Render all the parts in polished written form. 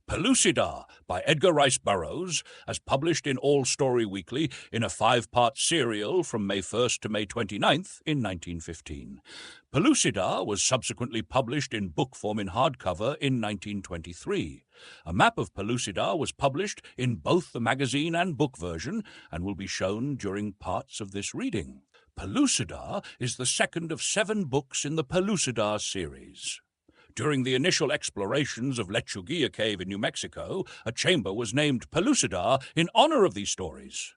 Pellucidar by Edgar Rice Burroughs, as published in All Story Weekly in a 5-part serial from May 1st to May 29th in 1915. Pellucidar was subsequently published in book form in hardcover in 1923. A map of Pellucidar was published in both the magazine and book version and will be shown during parts of this reading. Pellucidar is the second of 7 books in the Pellucidar series. During the initial explorations of Lechuguilla Cave in New Mexico, a chamber was named Pellucidar in honor of these stories.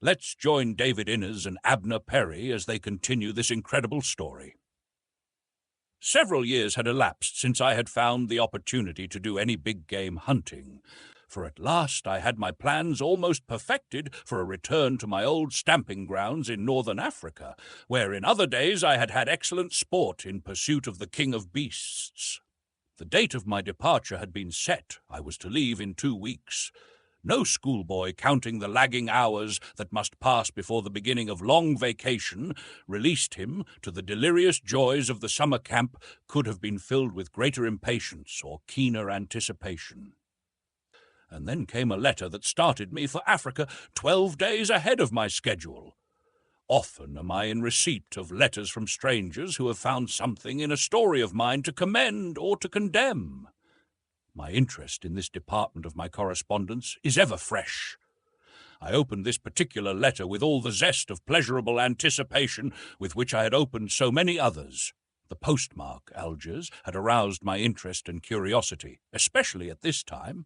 Let's join David Innes and Abner Perry as they continue this incredible story. Several years had elapsed since I had found the opportunity to do any big game hunting, for at last I had my plans almost perfected for a return to my old stamping grounds in northern Africa, where in other days I had had excellent sport in pursuit of the king of beasts. The date of my departure had been set. I was to leave in 2 weeks. No schoolboy, counting the lagging hours that must pass before the beginning of long vacation, released him to the delirious joys of the summer camp, could have been filled with greater impatience or keener anticipation. And then came a letter that started me for Africa 12 days ahead of my schedule. Often am I in receipt of letters from strangers who have found something in a story of mine to commend or to condemn. My interest in this department of my correspondence is ever fresh. I opened this particular letter with all the zest of pleasurable anticipation with which I had opened so many others. The postmark, Algiers, had aroused my interest and curiosity, especially at this time,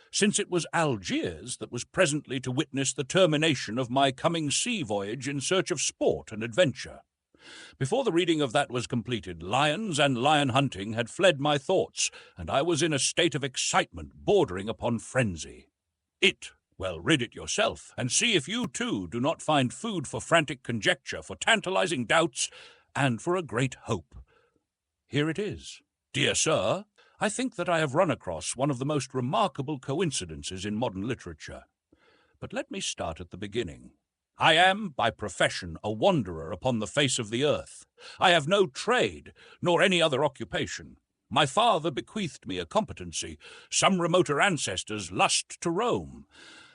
since it was Algiers that was presently to witness the termination of my coming sea voyage in search of sport and adventure. Before the reading of that was completed, lions and lion hunting had fled my thoughts, and I was in a state of excitement bordering upon frenzy. Well, read it yourself, and see if you, too, do not find food for frantic conjecture, for tantalizing doubts, and for a great hope. Here it is. Dear Sir, I think that I have run across one of the most remarkable coincidences in modern literature. But let me start at the beginning. I am, by profession, a wanderer upon the face of the earth. I have no trade, nor any other occupation. My father bequeathed me a competency, some remoter ancestors' lust to roam.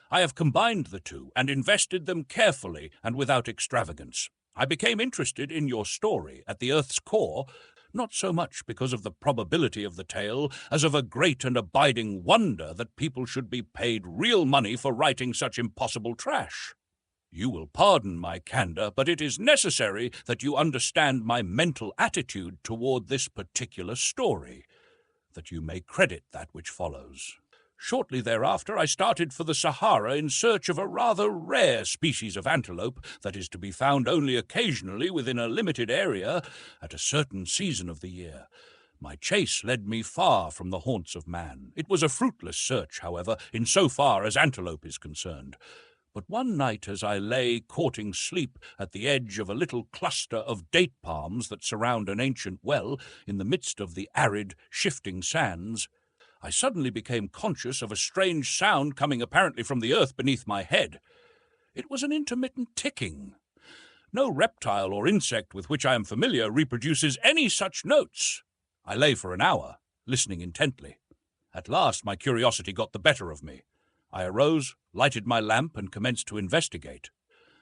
I have combined the two and invested them carefully and without extravagance. I became interested in your story at the earth's core, not so much because of the probability of the tale as of a great and abiding wonder that people should be paid real money for writing such impossible trash. You will pardon my candor, but it is necessary that you understand my mental attitude toward this particular story, that you may credit that which follows. Shortly thereafter, I started for the Sahara in search of a rather rare species of antelope that is to be found only occasionally within a limited area at a certain season of the year. My chase led me far from the haunts of man. It was a fruitless search, however, in so far as antelope is concerned. But one night, as I lay courting sleep at the edge of a little cluster of date palms that surround an ancient well in the midst of the arid, shifting sands, I suddenly became conscious of a strange sound coming apparently from the earth beneath my head. It was an intermittent ticking. No reptile or insect with which I am familiar reproduces any such notes. I lay for an hour, listening intently. At last my curiosity got the better of me. I arose, lighted my lamp, and commenced to investigate.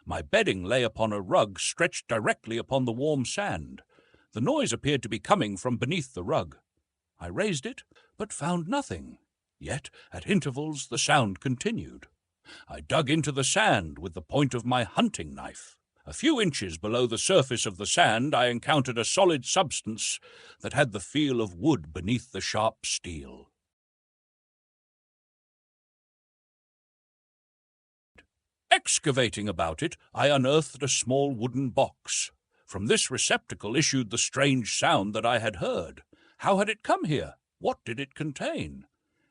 My bedding lay upon a rug stretched directly upon the warm sand. The noise appeared to be coming from beneath the rug. I raised it, but found nothing. Yet, at intervals, the sound continued. I dug into the sand with the point of my hunting knife. A few inches below the surface of the sand, I encountered a solid substance that had the feel of wood beneath the sharp steel. Excavating about it, I unearthed a small wooden box. From this receptacle issued the strange sound that I had heard. How had it come here? What did it contain?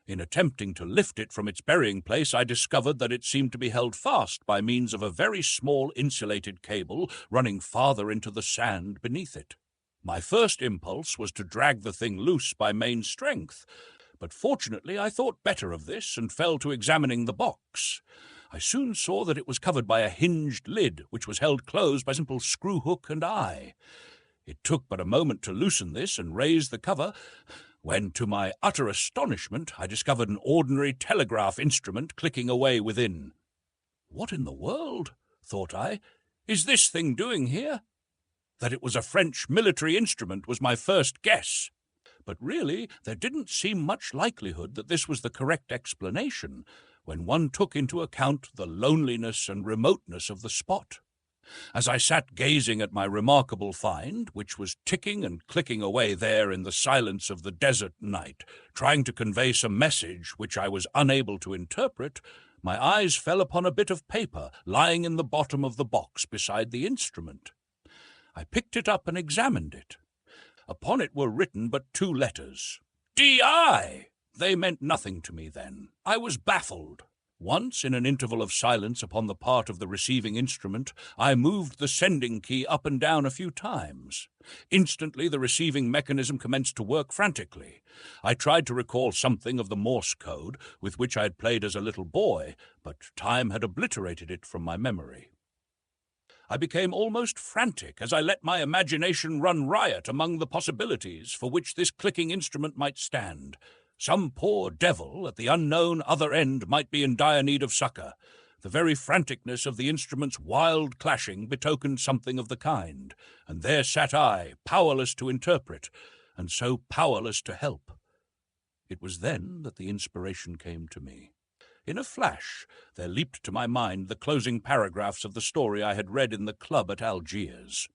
In attempting to lift it from its burying place, I discovered that it seemed to be held fast by means of a very small insulated cable running farther into the sand beneath it. My first impulse was to drag the thing loose by main strength, but fortunately I thought better of this and fell to examining the box. I soon saw that it was covered by a hinged lid, which was held closed by a simple screw hook and eye. It took but a moment to loosen this and raise the cover, when, to my utter astonishment, I discovered an ordinary telegraph instrument clicking away within. What in the world, thought I, is this thing doing here? That it was a French military instrument was my first guess. But really, there didn't seem much likelihood that this was the correct explanation when one took into account the loneliness and remoteness of the spot. As I sat gazing at my remarkable find, which was ticking and clicking away there in the silence of the desert night, trying to convey some message which I was unable to interpret, my eyes fell upon a bit of paper lying in the bottom of the box beside the instrument. I picked it up and examined it. Upon it were written but 2 letters. D.I. They meant nothing to me then. I was baffled. Once, in an interval of silence upon the part of the receiving instrument, I moved the sending key up and down a few times. Instantly the receiving mechanism commenced to work frantically. I tried to recall something of the Morse code with which I had played as a little boy, but time had obliterated it from my memory. I became almost frantic as I let my imagination run riot among the possibilities for which this clicking instrument might stand. Some poor devil at the unknown other end might be in dire need of succour. The very franticness of the instrument's wild clashing betokened something of the kind, and there sat I, powerless to interpret, and so powerless to help. It was then that the inspiration came to me. In a flash, there leaped to my mind the closing paragraphs of the story I had read in the club at Algiers.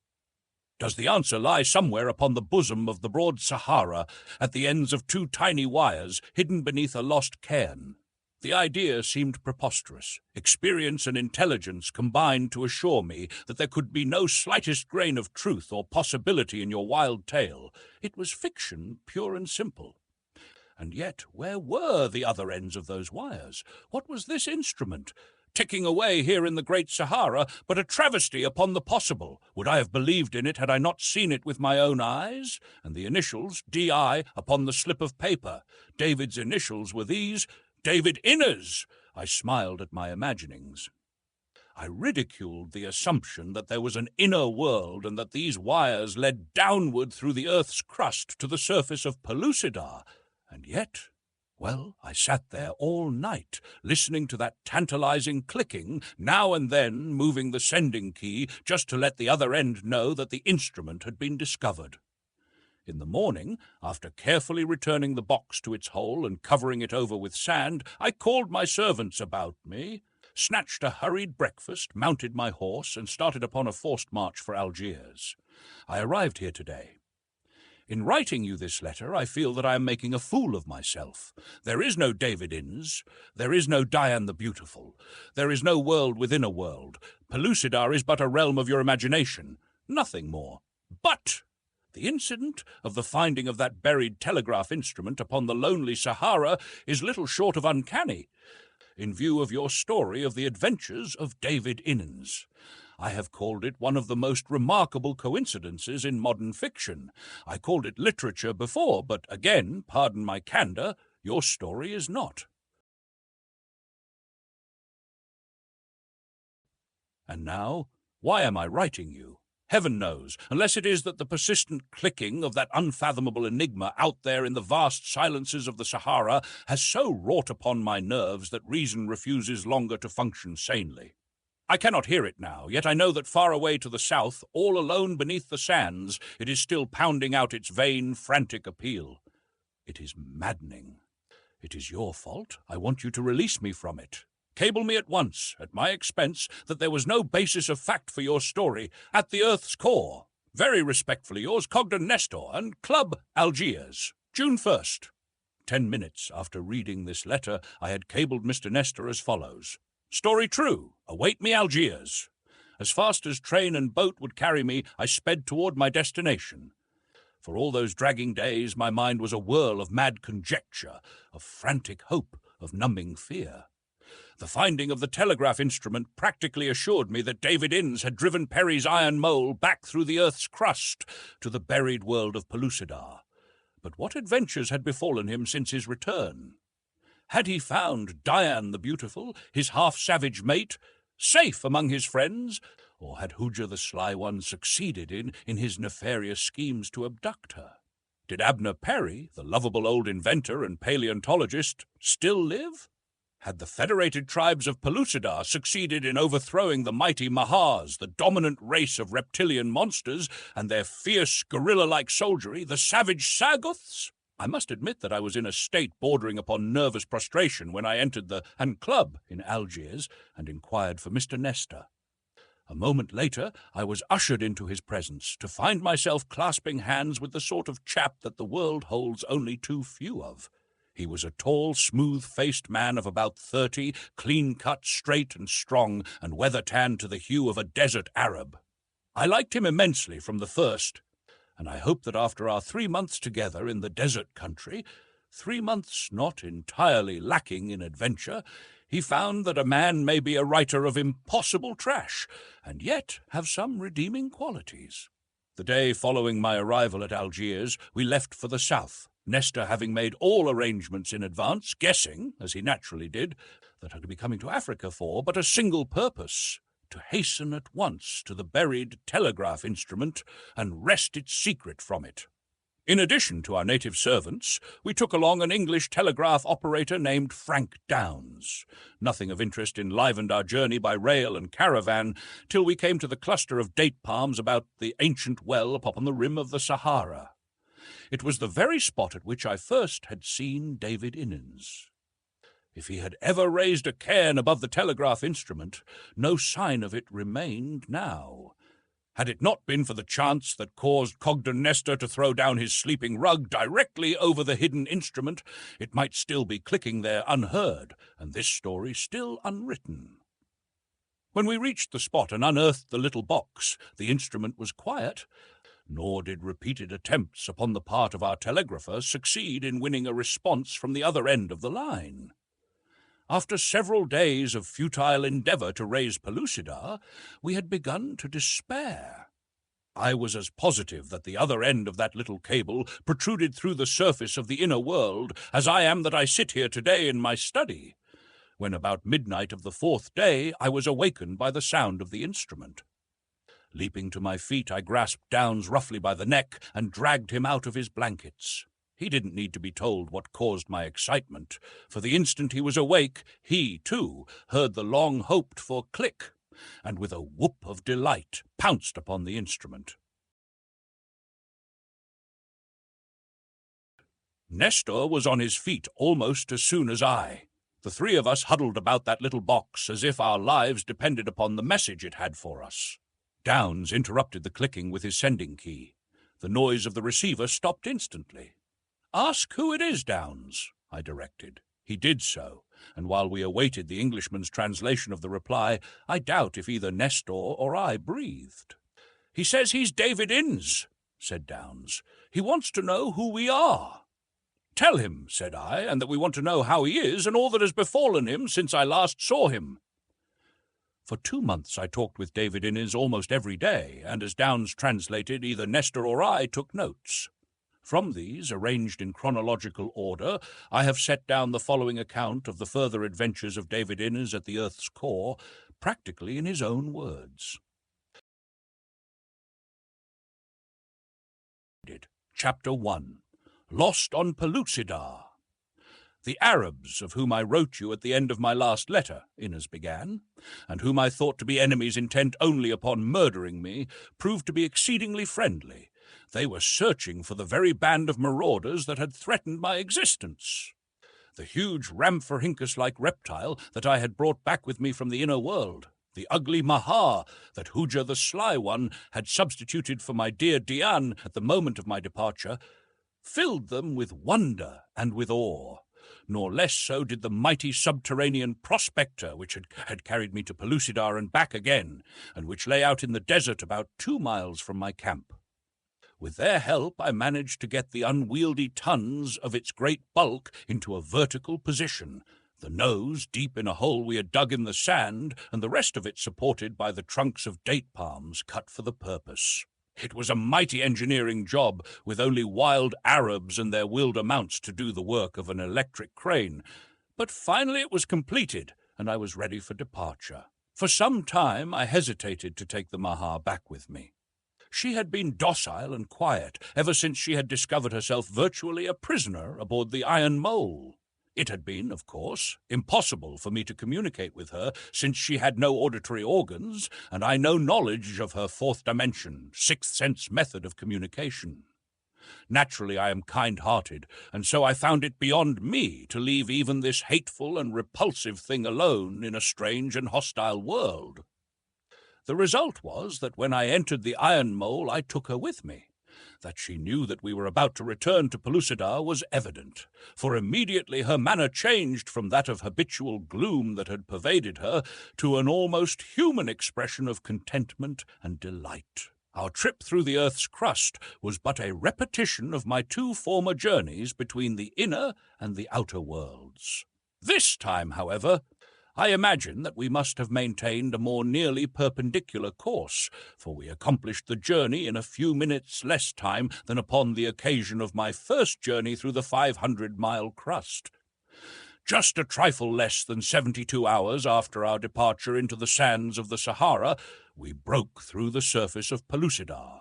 Does the answer lie somewhere upon the bosom of the broad Sahara, at the ends of 2 tiny wires, hidden beneath a lost cairn? The idea seemed preposterous. Experience and intelligence combined to assure me that there could be no slightest grain of truth or possibility in your wild tale. It was fiction, pure and simple. And yet, where were the other ends of those wires? What was this instrument? Ticking away here in the great Sahara, but a travesty upon the possible. Would I have believed in it had I not seen it with my own eyes? And the initials, D.I., upon the slip of paper. David's initials were these, David Innes. I smiled at my imaginings. I ridiculed the assumption that there was an inner world and that these wires led downward through the earth's crust to the surface of Pellucidar. And yet, well, I sat there all night, listening to that tantalizing clicking, now and then moving the sending key just to let the other end know that the instrument had been discovered. In the morning, after carefully returning the box to its hole and covering it over with sand, I called my servants about me, snatched a hurried breakfast, mounted my horse, and started upon a forced march for Algiers. I arrived here today. In writing you this letter, I feel that I am making a fool of myself. There is no David Innes. There is no Diane the Beautiful. There is no world within a world. Pellucidar is but a realm of your imagination. Nothing more. But the incident of the finding of that buried telegraph instrument upon the lonely Sahara is little short of uncanny, in view of your story of the adventures of David Innes. I have called it one of the most remarkable coincidences in modern fiction. I called it literature before, but again, pardon my candour, your story is not. And now, why am I writing you? Heaven knows, unless it is that the persistent clicking of that unfathomable enigma out there in the vast silences of the Sahara has so wrought upon my nerves that reason refuses longer to function sanely. I cannot hear it now, yet I know that far away to the south, all alone beneath the sands, it is still pounding out its vain, frantic appeal. It is maddening. It is your fault. I want you to release me from it. Cable me at once, at my expense, that there was no basis of fact for your story at the Earth's core. Very respectfully yours, Cogden Nestor, and Club Algiers, June 1st. 10 minutes after reading this letter, I had cabled Mr. Nestor as follows. Story true. Await me Algiers. As fast as train and boat would carry me, I sped toward my destination. For all those dragging days, my mind was a whirl of mad conjecture, of frantic hope, of numbing fear. The finding of the telegraph instrument practically assured me that David Innes had driven Perry's iron mole back through the earth's crust to the buried world of Pellucidar. But what adventures had befallen him since his return? Had he found Diane the Beautiful, his half-savage mate, safe among his friends, or had Hooja the Sly One succeeded in his nefarious schemes to abduct her? Did Abner Perry, the lovable old inventor and paleontologist, still live? Had the federated tribes of Pellucidar succeeded in overthrowing the mighty Mahars, the dominant race of reptilian monsters, and their fierce gorilla-like soldiery, the savage Sagoths? I must admit that I was in a state bordering upon nervous prostration when I entered the Club in Algiers and inquired for Mr. Nestor. A moment later, I was ushered into his presence, to find myself clasping hands with the sort of chap that the world holds only too few of. He was a tall, smooth-faced man of about 30, clean-cut, straight and strong, and weather-tanned to the hue of a desert Arab. I liked him immensely from the first, and I hoped that after our 3 months together in the desert country, 3 months not entirely lacking in adventure, he found that a man may be a writer of impossible trash, and yet have some redeeming qualities. The day following my arrival at Algiers, we left for the south, Nestor having made all arrangements in advance, guessing, as he naturally did, that I'd be coming to Africa for but a single purpose: to hasten at once to the buried telegraph instrument and wrest its secret from it. In addition to our native servants, we took along an English telegraph operator named Frank Downes. Nothing of interest enlivened our journey by rail and caravan till we came to the cluster of date palms about the ancient well upon the rim of the Sahara. It was the very spot at which I first had seen David Innes. If he had ever raised a cairn above the telegraph instrument, no sign of it remained now. Had it not been for the chance that caused Cogden Nestor to throw down his sleeping rug directly over the hidden instrument, it might still be clicking there unheard, and this story still unwritten. When we reached the spot and unearthed the little box, the instrument was quiet, nor did repeated attempts upon the part of our telegrapher succeed in winning a response from the other end of the line. After several days of futile endeavor to raise Pellucidar, we had begun to despair. I was as positive that the other end of that little cable protruded through the surface of the inner world as I am that I sit here today in my study, when about midnight of the 4th day I was awakened by the sound of the instrument. Leaping to my feet, I grasped Downes roughly by the neck and dragged him out of his blankets. He didn't need to be told what caused my excitement, for the instant he was awake, he, too, heard the long-hoped-for click, and with a whoop of delight pounced upon the instrument. Nestor was on his feet almost as soon as I. The 3 of us huddled about that little box as if our lives depended upon the message it had for us. Downes interrupted the clicking with his sending key. The noise of the receiver stopped instantly. "Ask who it is, Downes," I directed. He did so, and while we awaited the Englishman's translation of the reply, I doubt if either Nestor or I breathed. "He says he's David Innes," said Downes. "He wants to know who we are." "Tell him," said I, "and that we want to know how he is and all that has befallen him since I last saw him." For 2 months I talked with David Innes almost every day, and as Downes translated, either Nestor or I took notes. From these, arranged in chronological order, I have set down the following account of the further adventures of David Innes at the Earth's core, practically in his own words. Chapter 1. Lost on Pellucidar. "The Arabs, of whom I wrote you at the end of my last letter," Innes began, "and whom I thought to be enemies intent only upon murdering me, proved to be exceedingly friendly. They were searching for the very band of marauders that had threatened my existence. The huge Rhamphorhynchus-like reptile that I had brought back with me from the inner world, the ugly Mahar that Hooja the Sly One had substituted for my dear Dian at the moment of my departure, filled them with wonder and with awe. Nor less so did the mighty subterranean prospector which had carried me to Pellucidar and back again, and which lay out in the desert about 2 miles from my camp. With their help I managed to get the unwieldy tons of its great bulk into a vertical position, the nose deep in a hole we had dug in the sand, and the rest of it supported by the trunks of date palms cut for the purpose. It was a mighty engineering job, with only wild Arabs and their wilder mounts to do the work of an electric crane, but finally it was completed, and I was ready for departure. For some time I hesitated to take the Mahar back with me. She had been docile and quiet ever since she had discovered herself virtually a prisoner aboard the Iron Mole. It had been, of course, impossible for me to communicate with her, since she had no auditory organs, and I no knowledge of her fourth dimension, sixth sense method of communication. Naturally, I am kind-hearted, and so I found it beyond me to leave even this hateful and repulsive thing alone in a strange and hostile world. The result was that when I entered the Iron Mole, I took her with me. That she knew that we were about to return to Pellucidar was evident, for immediately her manner changed from that of habitual gloom that had pervaded her to an almost human expression of contentment and delight. Our trip through the Earth's crust was but a repetition of my two former journeys between the inner and the outer worlds. This time, however, I imagine that we must have maintained a more nearly perpendicular course, for we accomplished the journey in a few minutes less time than upon the occasion of my first journey through the 500-mile crust. Just a trifle less than 72 hours after our departure into the sands of the Sahara, we broke through the surface of Pellucidar.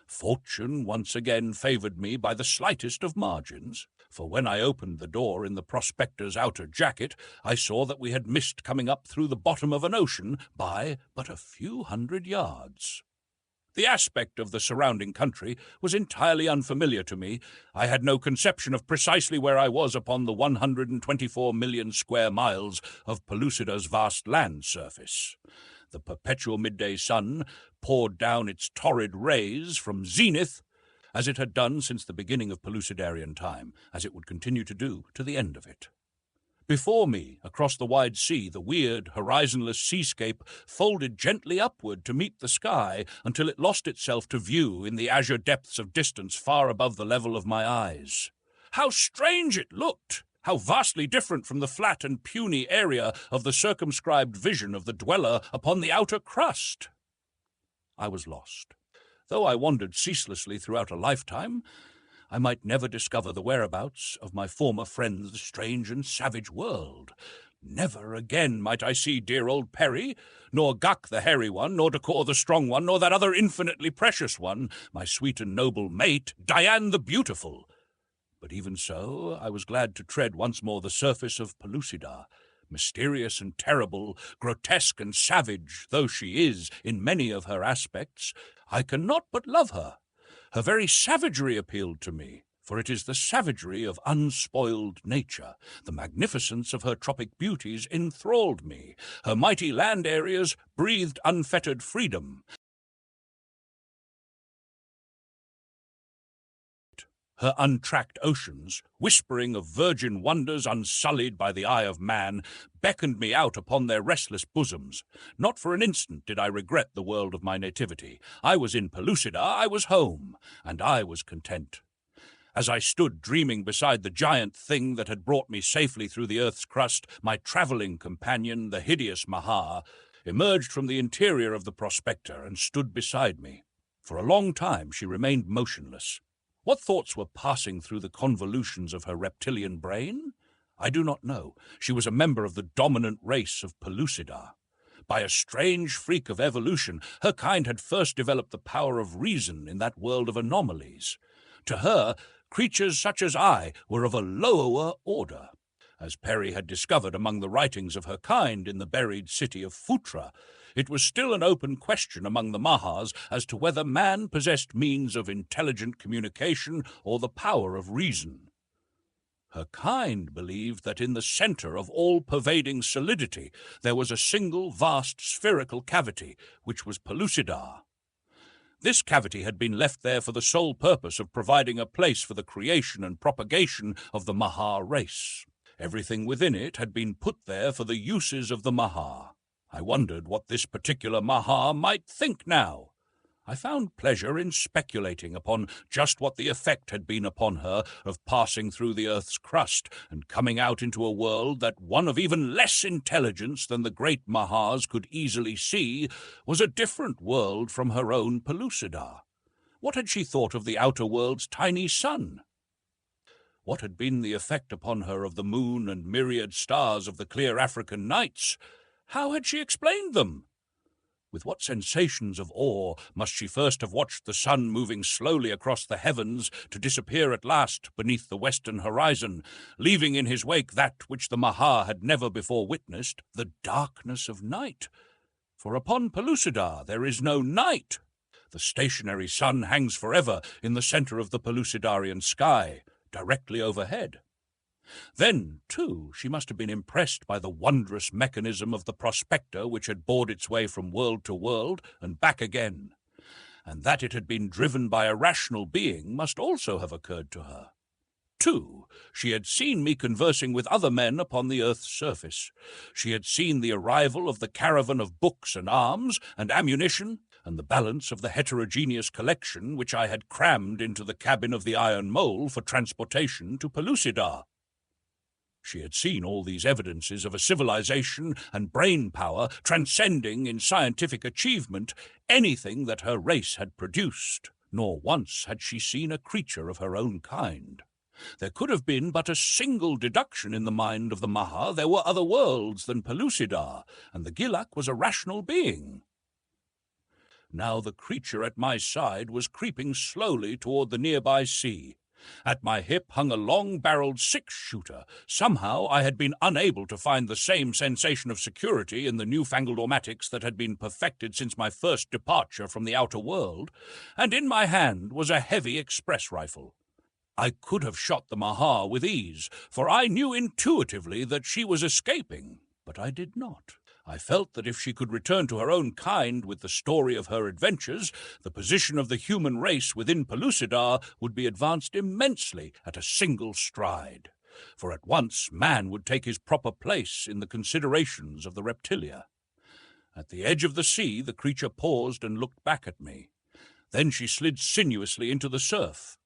Fortune once again favoured me by the slightest of margins, for when I opened the door in the prospector's outer jacket, I saw that we had missed coming up through the bottom of an ocean by but a few hundred yards. The aspect of the surrounding country was entirely unfamiliar to me. I had no conception of precisely where I was upon the 124 million square miles of Pellucidar's vast land surface. The perpetual midday sun poured down its torrid rays from zenith, as it had done since the beginning of Pellucidarian time, as it would continue to do to the end of it. Before me, across the wide sea, the weird, horizonless seascape folded gently upward to meet the sky until it lost itself to view in the azure depths of distance far above the level of my eyes. How strange it looked! How vastly different from the flat and puny area of the circumscribed vision of the dweller upon the outer crust! I was lost. Though I wandered ceaselessly throughout a lifetime, I might never discover the whereabouts of my former friend's strange and savage world. Never again might I see dear old Perry, nor Guck the hairy one, nor Decor the strong one, nor that other infinitely precious one, my sweet and noble mate, Diane the beautiful. But even so, I was glad to tread once more the surface of Pellucidar. Mysterious and terrible, grotesque and savage though she is in many of her aspects, I cannot but love her. Her very savagery appealed to me, for it is the savagery of unspoiled nature. The magnificence of her tropic beauties enthralled me. Her mighty land areas breathed unfettered freedom. Her untracked oceans, whispering of virgin wonders unsullied by the eye of man, beckoned me out upon their restless bosoms. Not for an instant did I regret the world of my nativity. I was in Pellucidar, I was home, and I was content. As I stood dreaming beside the giant thing that had brought me safely through the earth's crust, my travelling companion, the hideous Mahar, emerged from the interior of the prospector and stood beside me. For a long time she remained motionless. What thoughts were passing through the convolutions of her reptilian brain? I do not know. She was a member of the dominant race of Pellucidar. By a strange freak of evolution, her kind had first developed the power of reason in that world of anomalies. To her, creatures such as I were of a lower order. As Perry had discovered among the writings of her kind in the buried city of Phutra, it was still an open question among the Mahars as to whether man possessed means of intelligent communication or the power of reason. Her kind believed that in the center of all-pervading solidity there was a single vast spherical cavity, which was Pellucidar. This cavity had been left there for the sole purpose of providing a place for the creation and propagation of the Mahar race. Everything within it had been put there for the uses of the Mahar. I wondered what this particular Mahar might think now. I found pleasure in speculating upon just what the effect had been upon her of passing through the earth's crust and coming out into a world that one of even less intelligence than the great Mahars could easily see was a different world from her own Pellucidar. What had she thought of the outer world's tiny sun? What had been the effect upon her of the moon and myriad stars of the clear African nights? How had she explained them? With what sensations of awe must she first have watched the sun moving slowly across the heavens to disappear at last beneath the western horizon, leaving in his wake that which the Maha had never before witnessed, the darkness of night. For upon Pellucidar there is no night. The stationary sun hangs forever in the center of the Pellucidarian sky, directly overhead. Then, too, she must have been impressed by the wondrous mechanism of the prospector which had bored its way from world to world and back again, and that it had been driven by a rational being must also have occurred to her. Too, she had seen me conversing with other men upon the earth's surface. She had seen the arrival of the caravan of books and arms and ammunition, and the balance of the heterogeneous collection which I had crammed into the cabin of the Iron Mole for transportation to Pellucidar. She had seen all these evidences of a civilization and brain power transcending in scientific achievement anything that her race had produced, nor once had she seen a creature of her own kind. There could have been but a single deduction in the mind of the Maha. There were other worlds than Pellucidar, and the Gilak was a rational being. Now the creature at my side was creeping slowly toward the nearby sea. At my hip hung a long-barreled six-shooter. Somehow I had been unable to find the same sensation of security in the newfangled automatics that had been perfected since my first departure from the outer world, and in my hand was a heavy express rifle. I could have shot the Maha with ease, for I knew intuitively that she was escaping, but I did not. I felt that if she could return to her own kind with the story of her adventures, the position of the human race within Pellucidar would be advanced immensely at a single stride, for at once man would take his proper place in the considerations of the reptilia. At the edge of the sea, the creature paused and looked back at me. Then she slid sinuously into the surf.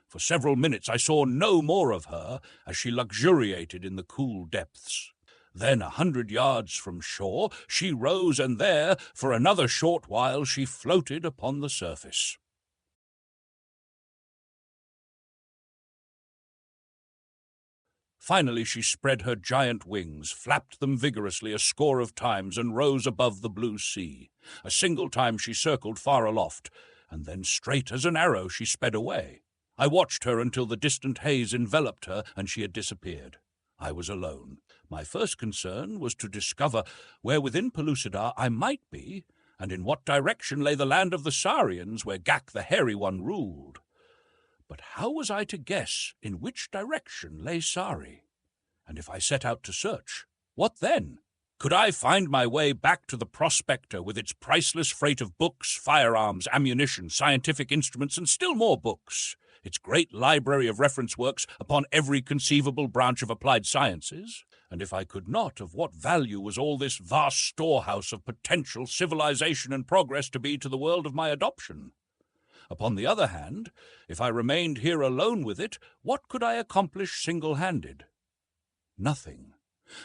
For several minutes I saw no more of her as she luxuriated in the cool depths. Then 100 yards from shore she rose, and there, for another short while, she floated upon the surface. Finally she spread her giant wings, flapped them vigorously a score of times, and rose above the blue sea. A single time she circled far aloft, and then straight as an arrow she sped away. I watched her until the distant haze enveloped her, and she had disappeared. I was alone. My first concern was to discover where within Pellucidar I might be, and in what direction lay the land of the Saurians, where Gak the Hairy One ruled. But how was I to guess in which direction lay Sari? And if I set out to search, what then? Could I find my way back to the prospector with its priceless freight of books, firearms, ammunition, scientific instruments, and still more books, its great library of reference works upon every conceivable branch of applied sciences? And if I could not, of what value was all this vast storehouse of potential civilization and progress to be to the world of my adoption? Upon the other hand, if I remained here alone with it, what could I accomplish single-handed? Nothing.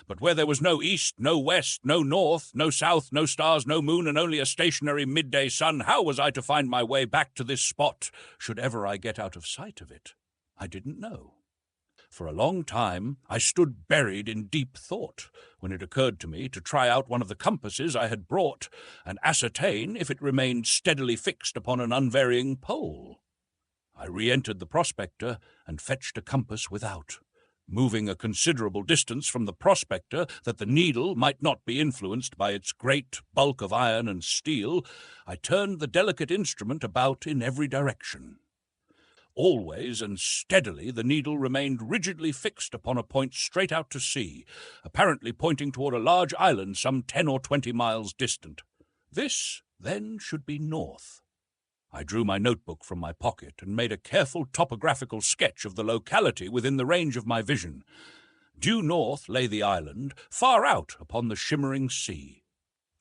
But where there was no east, no west, no north, no south, no stars, no moon, and only a stationary midday sun, how was I to find my way back to this spot, should ever I get out of sight of it? I didn't know. For a long time I stood buried in deep thought, when it occurred to me to try out one of the compasses I had brought, and ascertain if it remained steadily fixed upon an unvarying pole. I re-entered the prospector and fetched a compass without. Moving a considerable distance from the prospector, that the needle might not be influenced by its great bulk of iron and steel, I turned the delicate instrument about in every direction. Always and steadily the needle remained rigidly fixed upon a point straight out to sea, apparently pointing toward a large island some 10 or 20 miles distant. This, then, should be north. I drew my notebook from my pocket and made a careful topographical sketch of the locality within the range of my vision. Due north lay the island, far out upon the shimmering sea.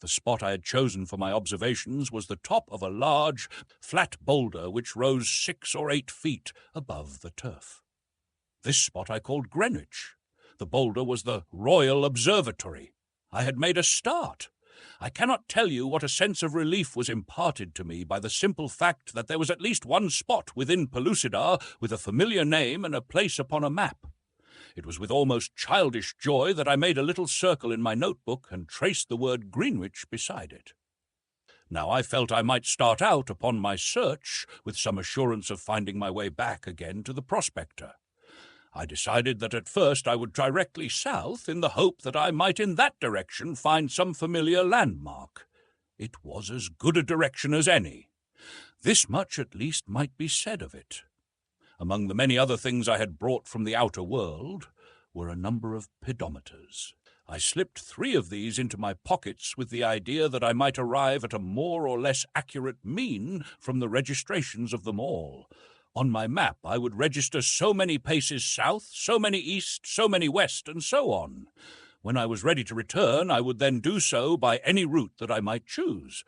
The spot I had chosen for my observations was the top of a large, flat boulder which rose 6 or 8 feet above the turf. This spot I called Greenwich. The boulder was the Royal Observatory. I had made a start. I cannot tell you what a sense of relief was imparted to me by the simple fact that there was at least one spot within Pellucidar with a familiar name and a place upon a map. It was with almost childish joy that I made a little circle in my notebook and traced the word Greenwich beside it. Now I felt I might start out upon my search with some assurance of finding my way back again to the prospector. I decided that at first I would directly south in the hope that I might in that direction find some familiar landmark. It was as good a direction as any. This much at least might be said of it. Among the many other things I had brought from the outer world were a number of pedometers. I slipped 3 of these into my pockets with the idea that I might arrive at a more or less accurate mean from the registrations of them all. On my map, I would register so many paces south, so many east, so many west, and so on. When I was ready to return, I would then do so by any route that I might choose.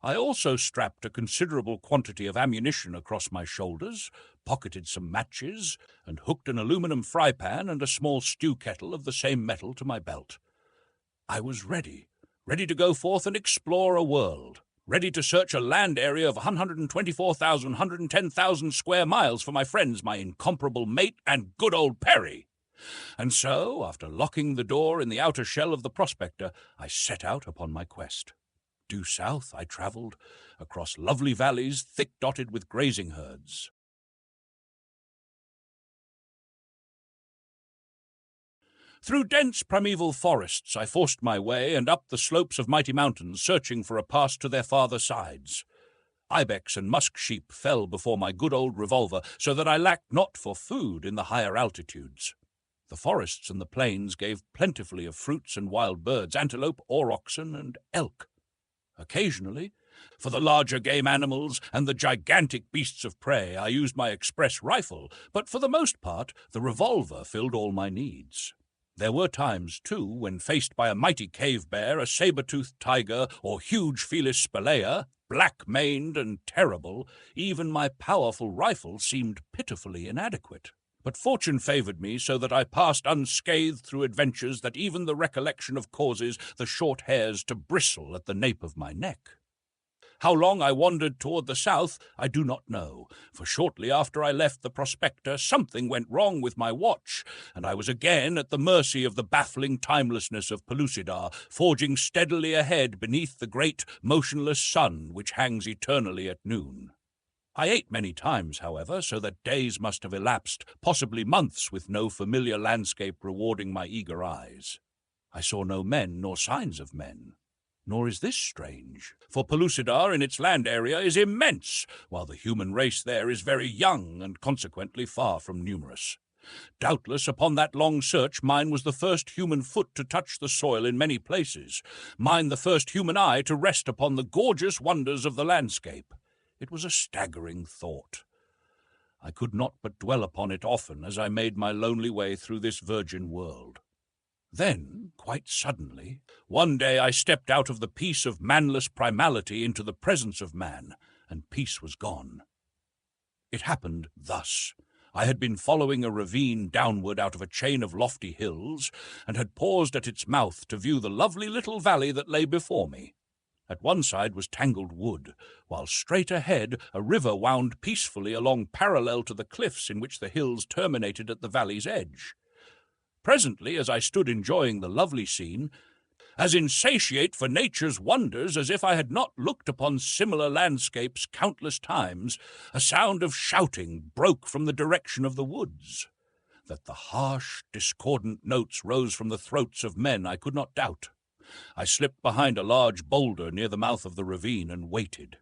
I also strapped a considerable quantity of ammunition across my shoulders, pocketed some matches, and hooked an aluminum fry pan and a small stew kettle of the same metal to my belt. I was ready to go forth and explore a world, ready to search a land area of 124,110,000 square miles for my friends, my incomparable mate, and good old Perry. And so, after locking the door in the outer shell of the prospector, I set out upon my quest. Due south I travelled, across lovely valleys thick-dotted with grazing herds. Through dense primeval forests I forced my way, and up the slopes of mighty mountains, searching for a pass to their farther sides. Ibex and musk sheep fell before my good old revolver, so that I lacked not for food in the higher altitudes. The forests and the plains gave plentifully of fruits and wild birds, antelope, aurochsen, and elk. Occasionally, for the larger game animals and the gigantic beasts of prey, I used my express rifle, but for the most part the revolver filled all my needs. There were times, too, when faced by a mighty cave bear, a saber-toothed tiger, or huge Felis spelaea, black-maned and terrible, even my powerful rifle seemed pitifully inadequate. But fortune favored me so that I passed unscathed through adventures that even the recollection of causes the short hairs to bristle at the nape of my neck. How long I wandered toward the south, I do not know, for shortly after I left the prospector, something went wrong with my watch, and I was again at the mercy of the baffling timelessness of Pellucidar, forging steadily ahead beneath the great, motionless sun which hangs eternally at noon. I ate many times, however, so that days must have elapsed, possibly months, with no familiar landscape rewarding my eager eyes. I saw no men nor signs of men. Nor is this strange, for Pellucidar in its land area is immense, while the human race there is very young and consequently far from numerous. Doubtless, upon that long search, mine was the first human foot to touch the soil in many places, mine the first human eye to rest upon the gorgeous wonders of the landscape. It was a staggering thought. I could not but dwell upon it often as I made my lonely way through this virgin world. Then, quite suddenly, one day I stepped out of the peace of manless primality into the presence of man, and peace was gone. It happened thus. I had been following a ravine downward out of a chain of lofty hills, and had paused at its mouth to view the lovely little valley that lay before me. At one side was tangled wood, while straight ahead a river wound peacefully along parallel to the cliffs in which the hills terminated at the valley's edge. Presently, as I stood enjoying the lovely scene, as insatiate for nature's wonders as if I had not looked upon similar landscapes countless times, a sound of shouting broke from the direction of the woods. That the harsh, discordant notes rose from the throats of men I could not doubt. I slipped behind a large boulder near the mouth of the ravine and waited.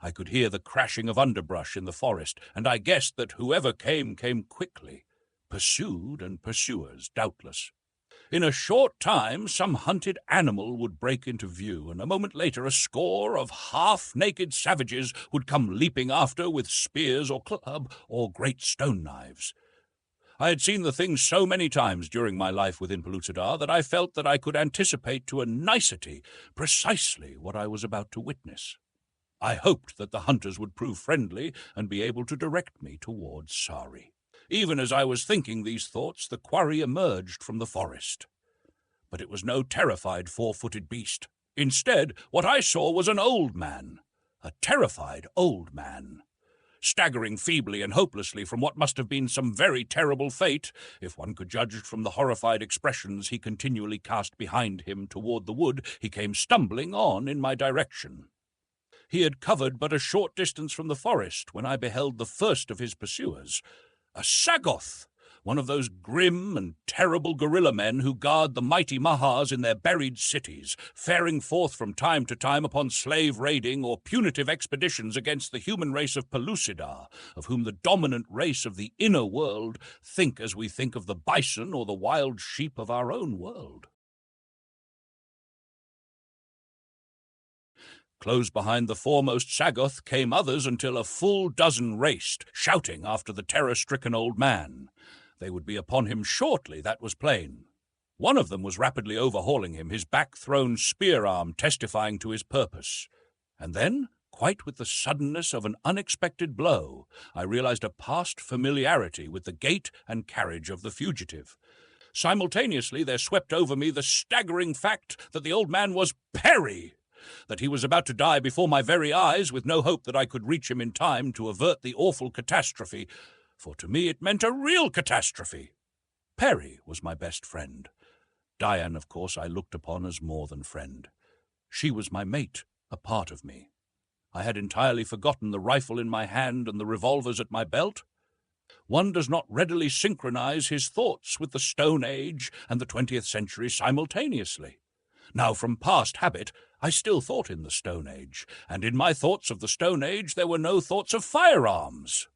I could hear the crashing of underbrush in the forest, and I guessed that whoever came quickly. Pursued and pursuers, doubtless. In a short time some hunted animal would break into view, and a moment later a score of half-naked savages would come leaping after with spears or club or great stone knives. I had seen the thing so many times during my life within Pellucidar that I felt that I could anticipate to a nicety precisely what I was about to witness. I hoped that the hunters would prove friendly and be able to direct me towards Sari. Even as I was thinking these thoughts, the quarry emerged from the forest. But it was no terrified four-footed beast. Instead, what I saw was an old man, a terrified old man, staggering feebly and hopelessly from what must have been some very terrible fate, if one could judge from the horrified expressions he continually cast behind him toward the wood. He came stumbling on in my direction. He had covered but a short distance from the forest when I beheld the first of his pursuers, a Sagoth, one of those grim and terrible guerrilla men who guard the mighty Mahars in their buried cities, faring forth from time to time upon slave-raiding or punitive expeditions against the human race of Pellucidar, of whom the dominant race of the inner world think as we think of the bison or the wild sheep of our own world. Close behind the foremost Sagoth came others until a full dozen raced, shouting after the terror-stricken old man. They would be upon him shortly, that was plain. One of them was rapidly overhauling him, his back-thrown spear-arm testifying to his purpose. And then, quite with the suddenness of an unexpected blow, I realized a past familiarity with the gait and carriage of the fugitive. Simultaneously there swept over me the staggering fact that the old man was Perry, that he was about to die before my very eyes, with no hope that I could reach him in time to avert the awful catastrophe, for to me it meant a real catastrophe. Perry was my best friend. Diane, of course, I looked upon as more than friend. She was my mate, a part of me. I had entirely forgotten the rifle in my hand and the revolvers at my belt. One does not readily synchronize his thoughts with the Stone Age and the 20th century simultaneously. Now, from past habit, I still thought in the Stone Age, and in my thoughts of the Stone Age there were no thoughts of firearms.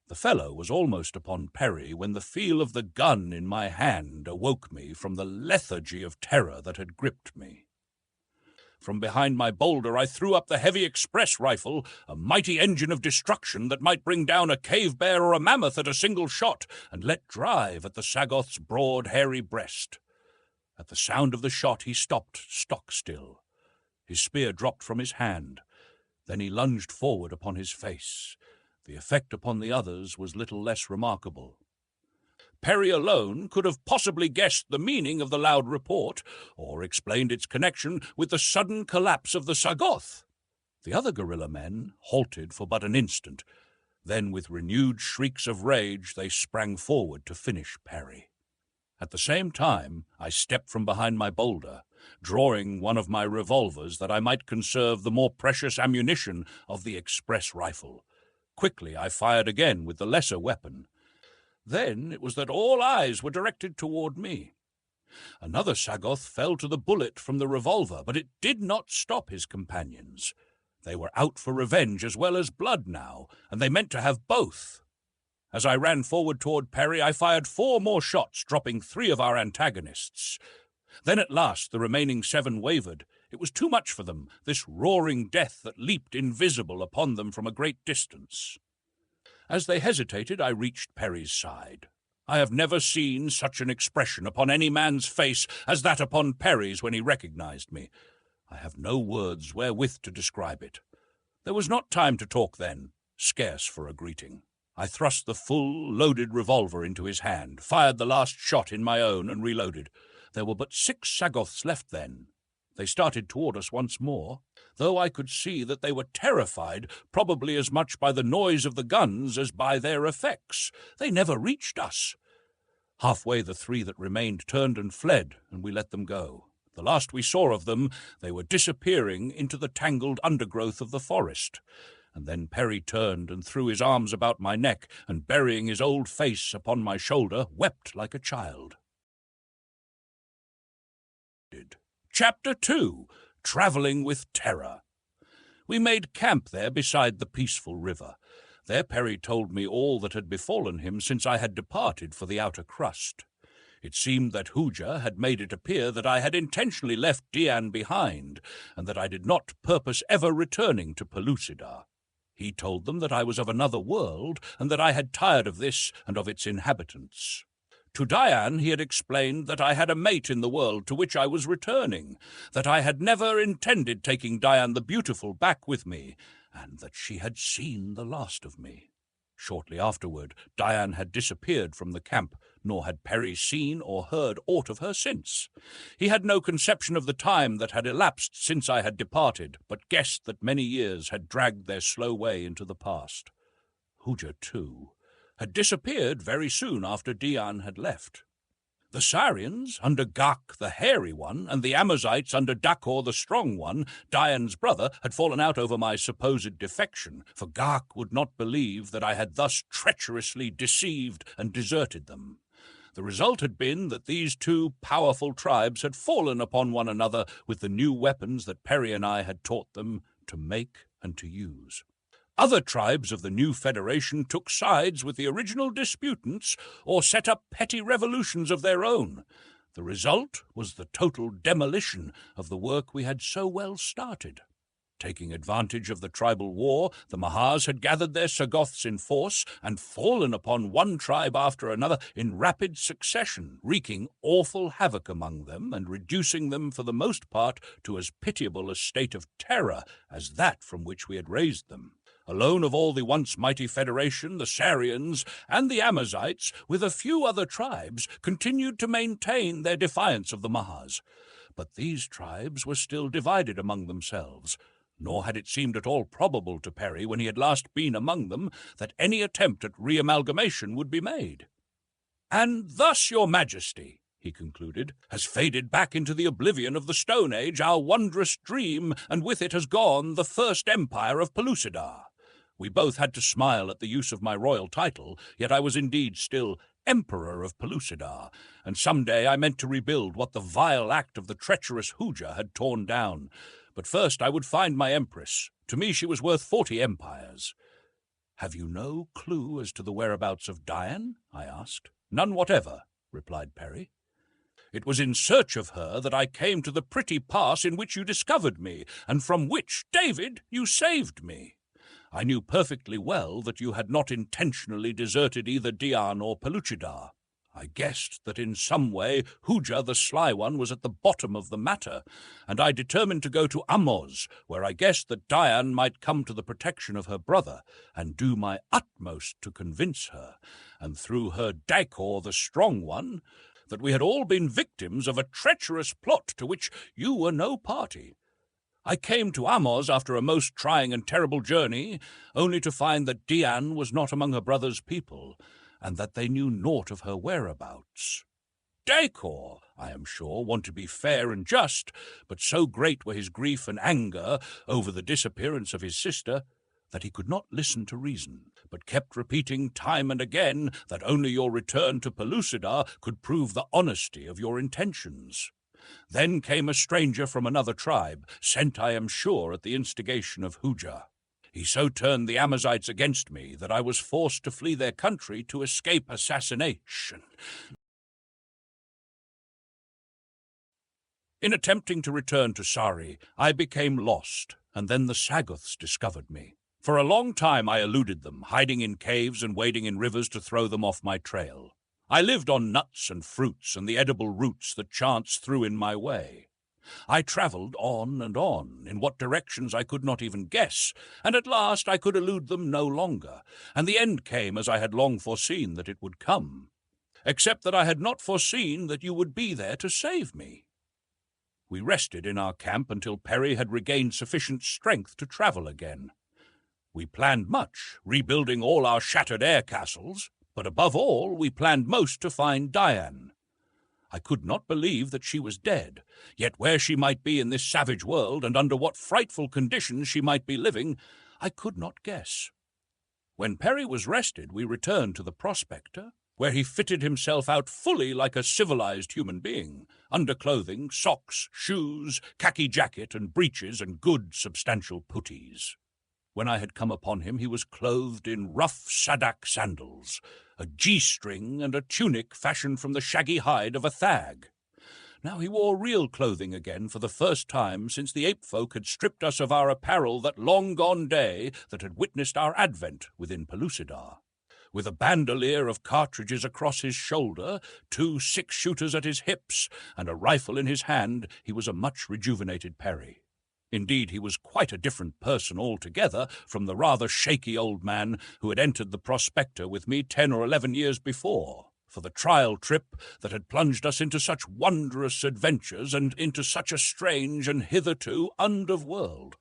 The fellow was almost upon Perry when the feel of the gun in my hand awoke me from the lethargy of terror that had gripped me. From behind my boulder I threw up the heavy express rifle, a mighty engine of destruction that might bring down a cave bear or a mammoth at a single shot, and let drive at the Sagoth's broad, hairy breast. At the sound of the shot he stopped stock still. His spear dropped from his hand. Then he lunged forward upon his face. The effect upon the others was little less remarkable. Perry alone could have possibly guessed the meaning of the loud report, or explained its connection with the sudden collapse of the Sagoth. The other guerrilla men halted for but an instant. Then, with renewed shrieks of rage, they sprang forward to finish Perry. At the same time, I stepped from behind my boulder, drawing one of my revolvers that I might conserve the more precious ammunition of the express rifle. Quickly I fired again with the lesser weapon. Then it was that all eyes were directed toward me. Another Sagoth fell to the bullet from the revolver, but it did not stop his companions. They were out for revenge as well as blood now, and they meant to have both. As I ran forward toward Perry, I fired 4 more shots, dropping 3 of our antagonists. Then at last the remaining 7 wavered. It was too much for them, this roaring death that leaped invisible upon them from a great distance. As they hesitated, I reached Perry's side. I have never seen such an expression upon any man's face as that upon Perry's when he recognized me. I have no words wherewith to describe it. There was not time to talk then, scarce for a greeting. I thrust the full, loaded revolver into his hand, fired the last shot in my own, and reloaded. There were but 6 Sagoths left then. They started toward us once more, though I could see that they were terrified, probably as much by the noise of the guns as by their effects. They never reached us. Halfway the 3 that remained turned and fled, and we let them go. The last we saw of them, they were disappearing into the tangled undergrowth of the forest. And then Perry turned and threw his arms about my neck, and burying his old face upon my shoulder, wept like a child. Chapter 2. Traveling with Terror. We made camp there beside the peaceful river. There Perry told me all that had befallen him since I had departed for the outer crust. It seemed that Hooja had made it appear that I had intentionally left Diane behind, and that I did not purpose ever returning to Pellucidar. He told them that I was of another world, and that I had tired of this and of its inhabitants. To Diane he had explained that I had a mate in the world to which I was returning, that I had never intended taking Diane the Beautiful back with me, and that she had seen the last of me. Shortly afterward, Diane had disappeared from the camp, nor had Perry seen or heard aught of her since. He had no conception of the time that had elapsed since I had departed, but guessed that many years had dragged their slow way into the past. Hooja, too, had disappeared very soon after Diane had left. The Sarians, under Gak the Hairy One, and the Amorzites under Dakor the Strong One, Dian's brother, had fallen out over my supposed defection, for Gak would not believe that I had thus treacherously deceived and deserted them. The result had been that these two powerful tribes had fallen upon one another with the new weapons that Perry and I had taught them to make and to use. Other tribes of the new federation took sides with the original disputants or set up petty revolutions of their own. The result was the total demolition of the work we had so well started. Taking advantage of the tribal war, the Mahars had gathered their Sagoths in force and fallen upon one tribe after another in rapid succession, wreaking awful havoc among them and reducing them for the most part to as pitiable a state of terror as that from which we had raised them. Alone of all the once mighty federation, the Sarians and the Amorzites, with a few other tribes, continued to maintain their defiance of the Mahars. But these tribes were still divided among themselves, nor had it seemed at all probable to Perry, when he had last been among them, that any attempt at re-amalgamation would be made. "And thus, your Majesty," he concluded, "has faded back into the oblivion of the Stone Age our wondrous dream, and with it has gone the first empire of Pellucidar." We both had to smile at the use of my royal title, yet I was indeed still Emperor of Pellucidar, and some day I meant to rebuild what the vile act of the treacherous Hooja had torn down. But first I would find my Empress. To me she was worth 40 empires. "Have you no clue as to the whereabouts of Dian?" I asked. "None whatever," replied Perry. "It was in search of her that I came to the pretty pass in which you discovered me, and from which, David, you saved me. I knew perfectly well that you had not intentionally deserted either Dian or Pellucidar. I guessed that in some way Hooja the Sly One was at the bottom of the matter, and I determined to go to Amoz, where I guessed that Dian might come to the protection of her brother, and do my utmost to convince her, and through her Dakor the Strong One, that we had all been victims of a treacherous plot to which you were no party. I came to Amoz after a most trying and terrible journey, only to find that Dian was not among her brother's people, and that they knew naught of her whereabouts. Dakor, I am sure, wanted to be fair and just, but so great were his grief and anger over the disappearance of his sister that he could not listen to reason, but kept repeating time and again that only your return to Pellucidar could prove the honesty of your intentions. Then came a stranger from another tribe, sent, I am sure, at the instigation of Hooja. He so turned the Amorzites against me that I was forced to flee their country to escape assassination. In attempting to return to Sari, I became lost, and then the Sagoths discovered me. For a long time I eluded them, hiding in caves and wading in rivers to throw them off my trail. I lived on nuts and fruits and the edible roots that chance threw in my way. I travelled on and on, in what directions I could not even guess, and at last I could elude them no longer, and the end came as I had long foreseen that it would come, except that I had not foreseen that you would be there to save me. We rested in our camp until Perry had regained sufficient strength to travel again. We planned much, rebuilding all our shattered air castles, but above all we planned most to find Dian. I could not believe that she was dead, yet where she might be in this savage world, and under what frightful conditions she might be living, I could not guess. When Perry was rested, we returned to the Prospector, where he fitted himself out fully like a civilized human being, underclothing, socks, shoes, khaki jacket, and breeches, and good substantial puttees. When I had come upon him, he was clothed in rough sadak sandals, a G-string, and a tunic fashioned from the shaggy hide of a thag. Now he wore real clothing again for the first time since the ape folk had stripped us of our apparel that long-gone day that had witnessed our advent within Pellucidar. With a bandolier of cartridges across his shoulder, 2 six-shooters at his hips, and a rifle in his hand, he was a much rejuvenated Perry. Indeed, he was quite a different person altogether from the rather shaky old man who had entered the Prospector with me 10 or 11 years before, for the trial trip that had plunged us into such wondrous adventures and into such a strange and hitherto underworld.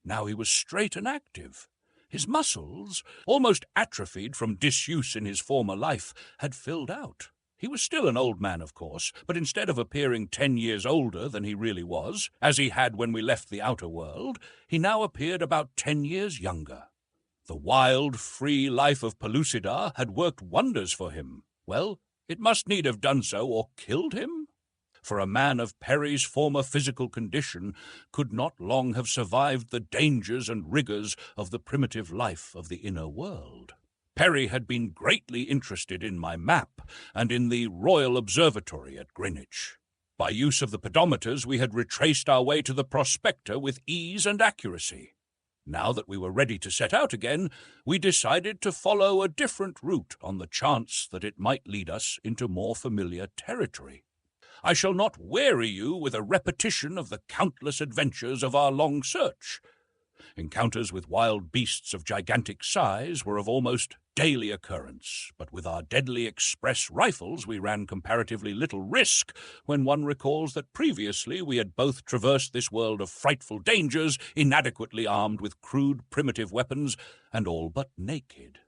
Now he was straight and active. His muscles, almost atrophied from disuse in his former life, had filled out. He was still an old man, of course, but instead of appearing 10 years older than he really was, as he had when we left the outer world, he now appeared about 10 years younger. The wild, free life of Pellucidar had worked wonders for him. Well, it must need have done so, or killed him. For a man of Perry's former physical condition could not long have survived the dangers and rigors of the primitive life of the inner world. Perry had been greatly interested in my map and in the Royal Observatory at Greenwich. By use of the pedometers, we had retraced our way to the prospector with ease and accuracy. Now that we were ready to set out again, we decided to follow a different route on the chance that it might lead us into more familiar territory. I shall not weary you with a repetition of the countless adventures of our long search. Encounters with wild beasts of gigantic size were of almost daily occurrence, but with our deadly express rifles we ran comparatively little risk when one recalls that previously we had both traversed this world of frightful dangers, inadequately armed with crude primitive weapons, and all but naked.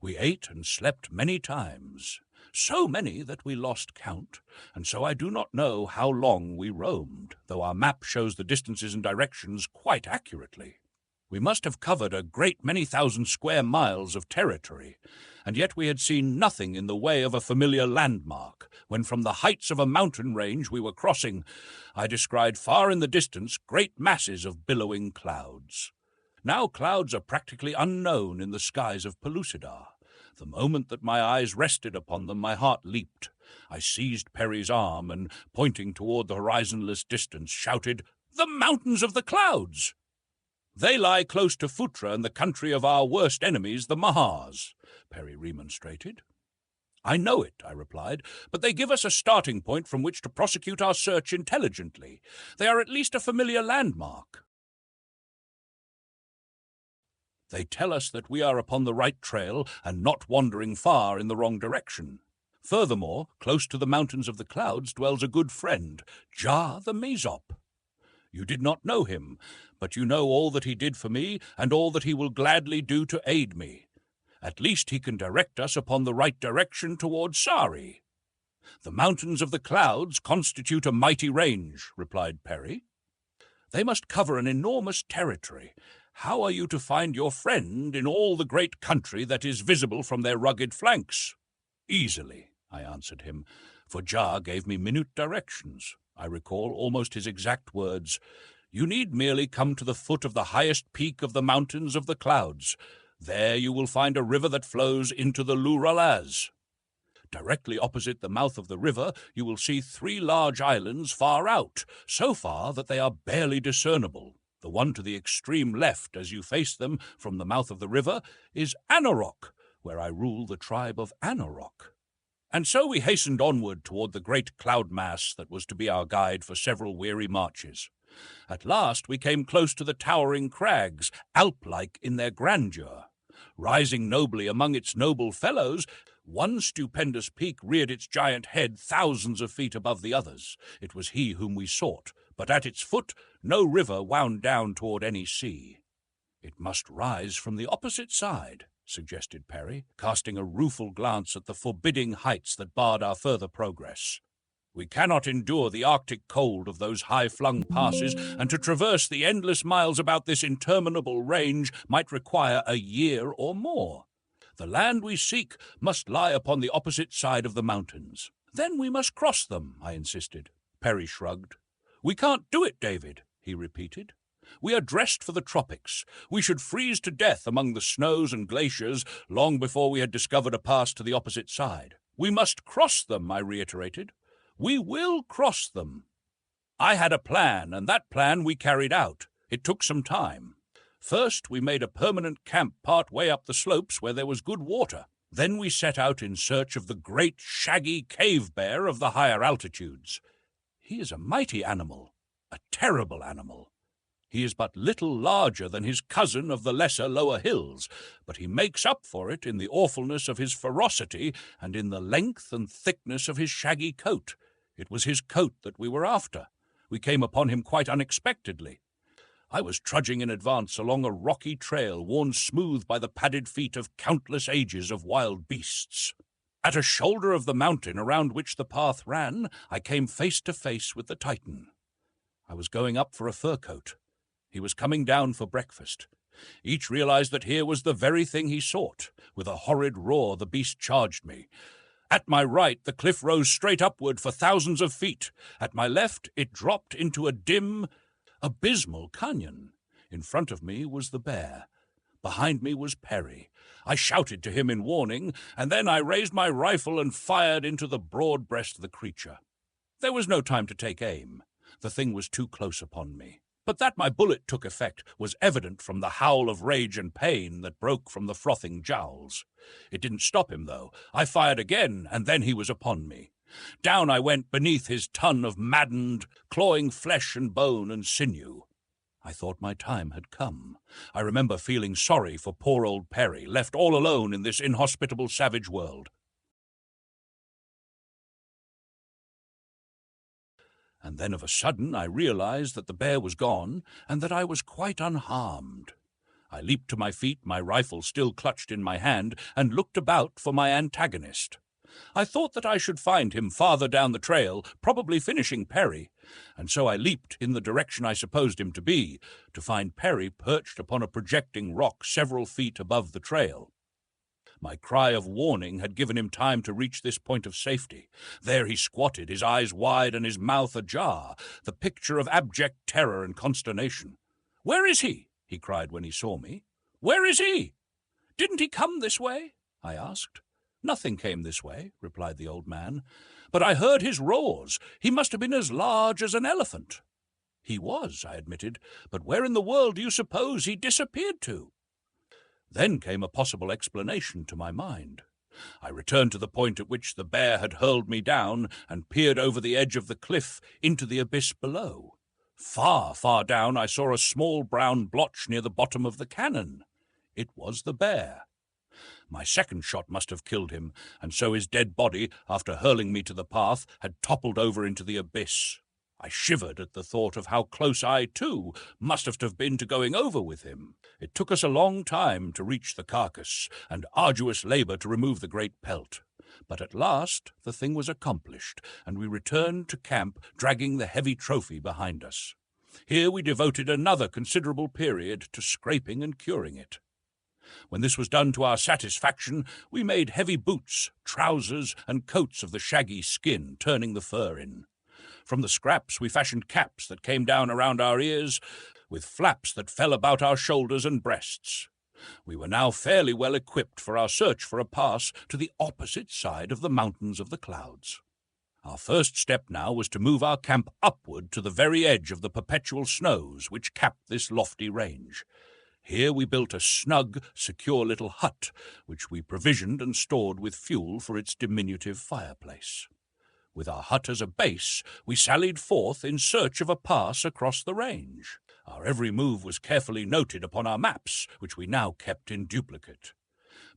We ate and slept many times, so many that we lost count, and so I do not know how long we roamed, though our map shows the distances and directions quite accurately. We must have covered a great many thousand square miles of territory, and yet we had seen nothing in the way of a familiar landmark, when from the heights of a mountain range we were crossing, I descried far in the distance great masses of billowing clouds. Now clouds are practically unknown in the skies of Pellucidar. The moment that my eyes rested upon them, my heart leaped. I seized Perry's arm and, pointing toward the horizonless distance, shouted, "The mountains of the clouds!" "They lie close to Phutra and the country of our worst enemies, the Mahars," Perry remonstrated. "I know it," I replied, "but they give us a starting point from which to prosecute our search intelligently. They are at least a familiar landmark. They tell us that we are upon the right trail and not wandering far in the wrong direction. Furthermore, close to the mountains of the clouds dwells a good friend, Jar the Mazop. You did not know him, but you know all that he did for me and all that he will gladly do to aid me. At least he can direct us upon the right direction toward Sari." "The mountains of the clouds constitute a mighty range," replied Perry. "They must cover an enormous territory. How are you to find your friend in all the great country that is visible from their rugged flanks?" "Easily," I answered him, for Jar gave me minute directions. I recall almost his exact words. "You need merely come to the foot of the highest peak of the mountains of the clouds. There you will find a river that flows into the Luralaz. Directly opposite the mouth of the river you will see 3 large islands far out, so far that they are barely discernible. The one to the extreme left, as you face them from the mouth of the river, is Anarok, where I rule the tribe of Anarok." And so we hastened onward toward the great cloud mass that was to be our guide for several weary marches. At last we came close to the towering crags, Alp-like in their grandeur. Rising nobly among its noble fellows, one stupendous peak reared its giant head thousands of feet above the others. It was he whom we sought, but at its foot no river wound down toward any sea. "It must rise from the opposite side," suggested Perry, casting a rueful glance at the forbidding heights that barred our further progress. "We cannot endure the Arctic cold of those high-flung passes, and to traverse the endless miles about this interminable range might require a year or more. The land we seek must lie upon the opposite side of the mountains." "Then we must cross them," I insisted. Perry shrugged. "We can't do it, David," he repeated. "We are dressed for the tropics. We should freeze to death among the snows and glaciers long before we had discovered a pass to the opposite side." "We must cross them," I reiterated. "We will cross them." I had a plan, and that plan we carried out. It took some time. First, we made a permanent camp part way up the slopes where there was good water. Then we set out in search of the great shaggy cave bear of the higher altitudes. He is a mighty animal, a terrible animal. He is but little larger than his cousin of the lesser lower hills, but he makes up for it in the awfulness of his ferocity and in the length and thickness of his shaggy coat. It was his coat that we were after. We came upon him quite unexpectedly. I was trudging in advance along a rocky trail worn smooth by the padded feet of countless ages of wild beasts. At a shoulder of the mountain around which the path ran, I came face to face with the Titan. I was going up for a fur coat. He was coming down for breakfast. Each realized that here was the very thing he sought. With a horrid roar, the beast charged me. At my right, the cliff rose straight upward for thousands of feet. At my left, it dropped into a dim, abysmal canyon. In front of me was the bear. Behind me was Perry. I shouted to him in warning, and then I raised my rifle and fired into the broad breast of the creature. There was no time to take aim. The thing was too close upon me. But that my bullet took effect was evident from the howl of rage and pain that broke from the frothing jowls. It didn't stop him, though. I fired again, and then he was upon me. Down I went beneath his ton of maddened, clawing flesh and bone and sinew. I thought my time had come. I remember feeling sorry for poor old Perry, left all alone in this inhospitable savage world. And then of a sudden I realized that the bear was gone and that I was quite unharmed. I leaped to my feet, my rifle still clutched in my hand, and looked about for my antagonist. I thought that I should find him farther down the trail, probably finishing Perry, and so I leaped in the direction I supposed him to be, to find Perry perched upon a projecting rock several feet above the trail. My cry of warning had given him time to reach this point of safety. There he squatted, his eyes wide and his mouth ajar, the picture of abject terror and consternation. "Where is he?" he cried when he saw me. "Where is he? Didn't he come this way?" I asked. "Nothing came this way," replied the old man. "But I heard his roars. He must have been as large as an elephant." "He was," I admitted, "but where in the world do you suppose he disappeared to?" Then came a possible explanation to my mind. I returned to the point at which the bear had hurled me down and peered over the edge of the cliff into the abyss below. Far, far down I saw a small brown blotch near the bottom of the cannon. It was the bear. My second shot must have killed him, and so his dead body, after hurling me to the path, had toppled over into the abyss. I shivered at the thought of how close I, too, must have been to going over with him. It took us a long time to reach the carcass, and arduous labor to remove the great pelt. But at last the thing was accomplished, and we returned to camp, dragging the heavy trophy behind us. Here we devoted another considerable period to scraping and curing it. When this was done to our satisfaction, we made heavy boots, trousers, and coats of the shaggy skin, turning the fur in. From the scraps we fashioned caps that came down around our ears, with flaps that fell about our shoulders and breasts. We were now fairly well equipped for our search for a pass to the opposite side of the mountains of the clouds. Our first step now was to move our camp upward to the very edge of the perpetual snows which capped this lofty range. Here we built a snug, secure little hut, which we provisioned and stored with fuel for its diminutive fireplace. With our hut as a base, we sallied forth in search of a pass across the range. Our every move was carefully noted upon our maps, which we now kept in duplicate.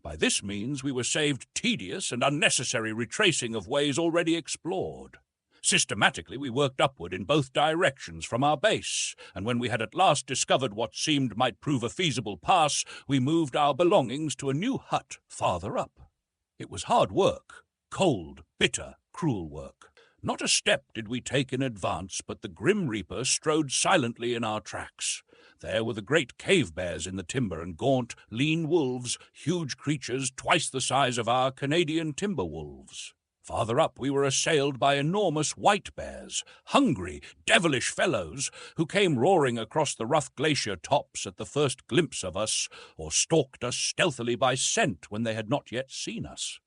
By this means we were saved tedious and unnecessary retracing of ways already explored. Systematically we worked upward in both directions from our base, and when we had at last discovered what seemed might prove a feasible pass, we moved our belongings to a new hut farther up. It was hard work, cold, bitter, cruel work. Not a step did we take in advance, but the grim reaper strode silently in our tracks. There were the great cave bears in the timber, and gaunt, lean wolves, huge creatures twice the size of our Canadian timber wolves. Farther up we were assailed by enormous white bears, hungry, devilish fellows, who came roaring across the rough glacier tops at the first glimpse of us, or stalked us stealthily by scent when they had not yet seen us.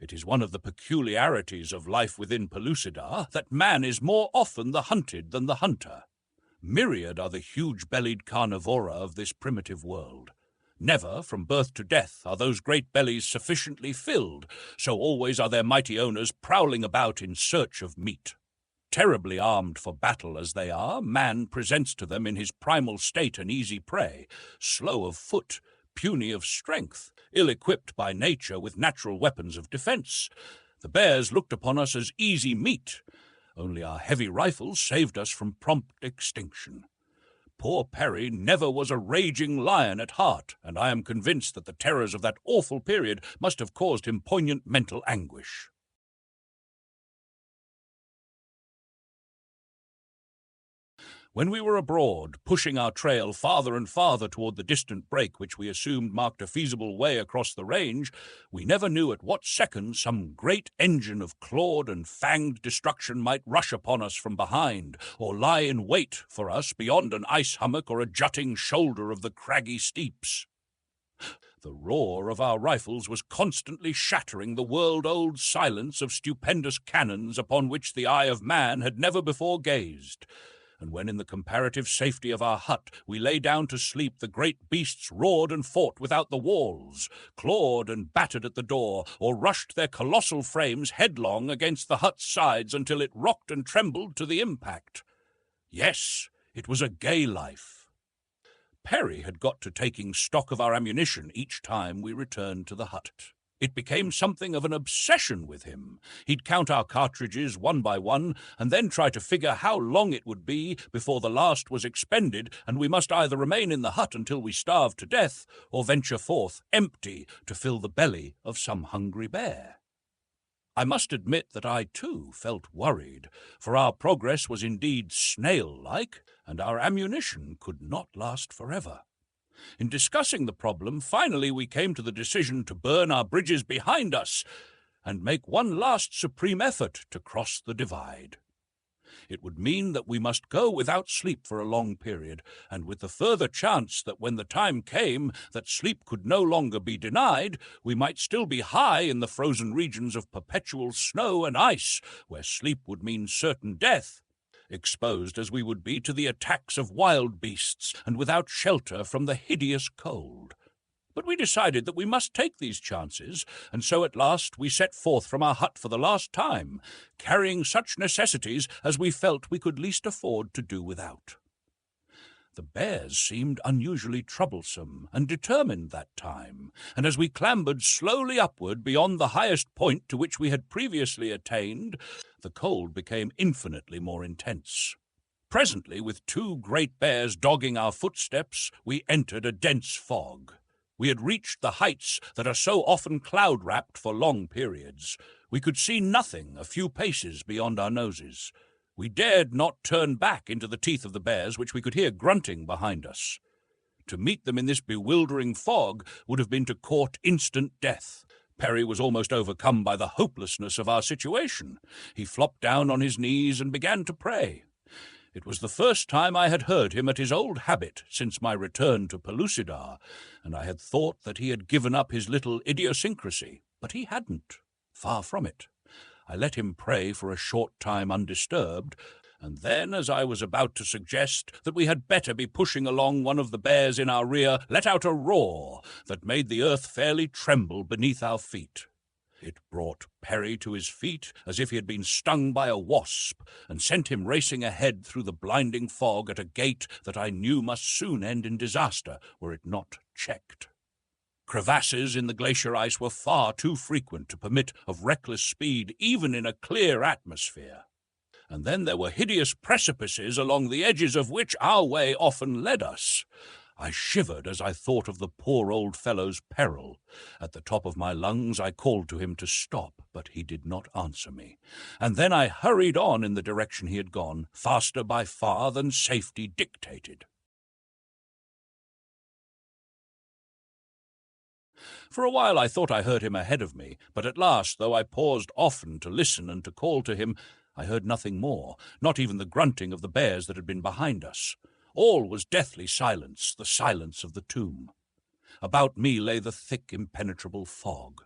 It is one of the peculiarities of life within Pellucidar that man is more often the hunted than the hunter. Myriad are the huge-bellied carnivora of this primitive world. Never, from birth to death, are those great bellies sufficiently filled, so always are their mighty owners prowling about in search of meat. Terribly armed for battle as they are, man presents to them in his primal state an easy prey, slow of foot, puny of strength, ill-equipped by nature with natural weapons of defense. The bears looked upon us as easy meat, only our heavy rifles saved us from prompt extinction. Poor Perry never was a raging lion at heart, and I am convinced that the terrors of that awful period must have caused him poignant mental anguish. When we were abroad, pushing our trail farther and farther toward the distant break which we assumed marked a feasible way across the range, we never knew at what second some great engine of clawed and fanged destruction might rush upon us from behind, or lie in wait for us beyond an ice hummock or a jutting shoulder of the craggy steeps. The roar of our rifles was constantly shattering the world-old silence of stupendous cannons upon which the eye of man had never before gazed. And when in the comparative safety of our hut we lay down to sleep, the great beasts roared and fought without the walls, clawed and battered at the door, or rushed their colossal frames headlong against the hut's sides until it rocked and trembled to the impact. Yes, it was a gay life. Perry had got to taking stock of our ammunition each time we returned to the hut. It became something of an obsession with him. He'd count our cartridges one by one, and then try to figure how long it would be before the last was expended, and we must either remain in the hut until we starved to death, or venture forth empty to fill the belly of some hungry bear. I must admit that I, too, felt worried, for our progress was indeed snail-like, and our ammunition could not last forever. In discussing the problem, finally we came to the decision to burn our bridges behind us and make one last supreme effort to cross the divide. It would mean that we must go without sleep for a long period, and with the further chance that when the time came that sleep could no longer be denied, we might still be high in the frozen regions of perpetual snow and ice, where sleep would mean certain death, exposed as we would be to the attacks of wild beasts and without shelter from the hideous cold. But we decided that we must take these chances, and so at last we set forth from our hut for the last time, carrying such necessities as we felt we could least afford to do without. The bears seemed unusually troublesome and determined that time, and as we clambered slowly upward beyond the highest point to which we had previously attained, the cold became infinitely more intense. Presently, with two great bears dogging our footsteps, we entered a dense fog. We had reached the heights that are so often cloud-wrapped for long periods. We could see nothing a few paces beyond our noses. We dared not turn back into the teeth of the bears, which we could hear grunting behind us. To meet them in this bewildering fog would have been to court instant death. Perry was almost overcome by the hopelessness of our situation. He flopped down on his knees and began to pray. It was the first time I had heard him at his old habit since my return to Pellucidar, and I had thought that he had given up his little idiosyncrasy, but he hadn't. Far from it. I let him pray for a short time undisturbed, and then, as I was about to suggest that we had better be pushing along one of the bears in our rear, let out a roar that made the earth fairly tremble beneath our feet. It brought Perry to his feet as if he had been stung by a wasp, and sent him racing ahead through the blinding fog at a gait that I knew must soon end in disaster were it not checked. Crevasses in the glacier ice were far too frequent to permit of reckless speed even in a clear atmosphere. And then there were hideous precipices along the edges of which our way often led us. I shivered as I thought of the poor old fellow's peril. At the top of my lungs I called to him to stop, but he did not answer me. And then I hurried on in the direction he had gone, faster by far than safety dictated. For a while I thought I heard him ahead of me, but at last, though I paused often to listen and to call to him, I heard nothing more, not even the grunting of the bears that had been behind us. All was deathly silence, the silence of the tomb. About me lay the thick, impenetrable fog.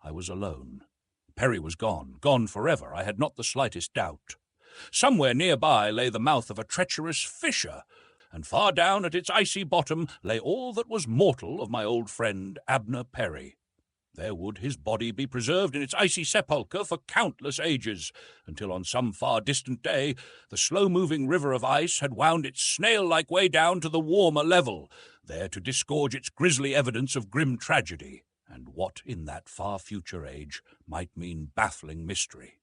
I was alone. Perry was gone forever, I had not the slightest doubt. Somewhere nearby lay the mouth of a treacherous fissure, and far down at its icy bottom lay all that was mortal of my old friend Abner Perry. There would his body be preserved in its icy sepulchre for countless ages, until on some far distant day the slow-moving river of ice had wound its snail-like way down to the warmer level, there to disgorge its grisly evidence of grim tragedy, and what in that far future age might mean baffling mystery.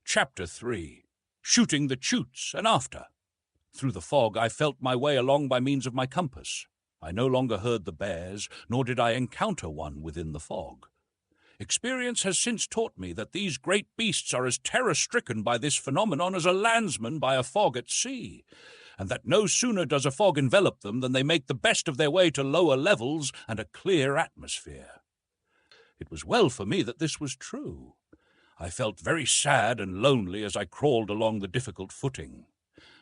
Chapter 3. shooting the chutes and after. Through the fog I felt my way along by means of my compass. I no longer heard the bears, nor did I encounter one within the fog. Experience has since taught me that these great beasts are as terror-stricken by this phenomenon as a landsman by a fog at sea, and that no sooner does a fog envelop them than they make the best of their way to lower levels and a clear atmosphere. It was well for me that this was true. I felt very sad and lonely as I crawled along the difficult footing.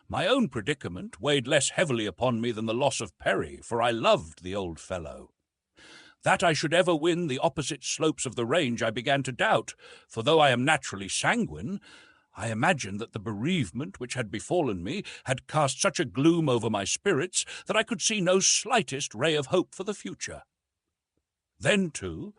My own predicament weighed less heavily upon me than the loss of Perry, for I loved the old fellow. That I should ever win the opposite slopes of the range I began to doubt, for though I am naturally sanguine, I imagined that the bereavement which had befallen me had cast such a gloom over my spirits that I could see no slightest ray of hope for the future. Then, too,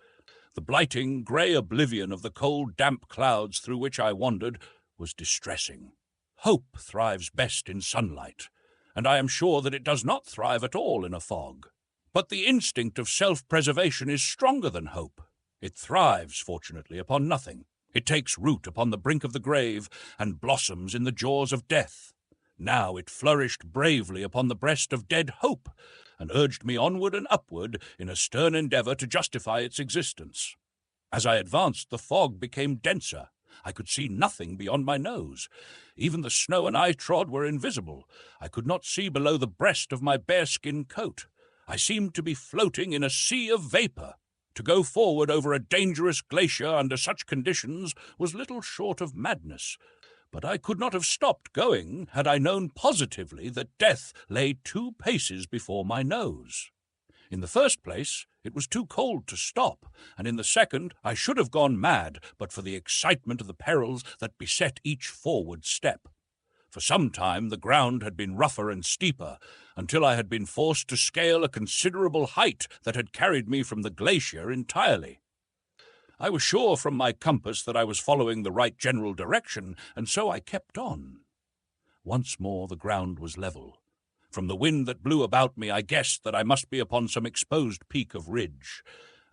the blighting grey oblivion of the cold, damp clouds through which I wandered was distressing. Hope thrives best in sunlight, and I am sure that it does not thrive at all in a fog. But the instinct of self-preservation is stronger than hope. It thrives, fortunately, upon nothing. It takes root upon the brink of the grave and blossoms in the jaws of death. Now it flourished bravely upon the breast of dead hope, and urged me onward and upward in a stern endeavour to justify its existence. As I advanced, the fog became denser. I could see nothing beyond my nose. Even the snow and I trod were invisible. I could not see below the breast of my bearskin coat. I seemed to be floating in a sea of vapour. To go forward over a dangerous glacier under such conditions was little short of madness. But I could not have stopped going had I known positively that death lay 2 paces before my nose. In the first place, it was too cold to stop, and in the second, I should have gone mad but for the excitement of the perils that beset each forward step. For some time the ground had been rougher and steeper, until I had been forced to scale a considerable height that had carried me from the glacier entirely. I was sure from my compass that I was following the right general direction, and so I kept on. Once more the ground was level. From the wind that blew about me I guessed that I must be upon some exposed peak of ridge,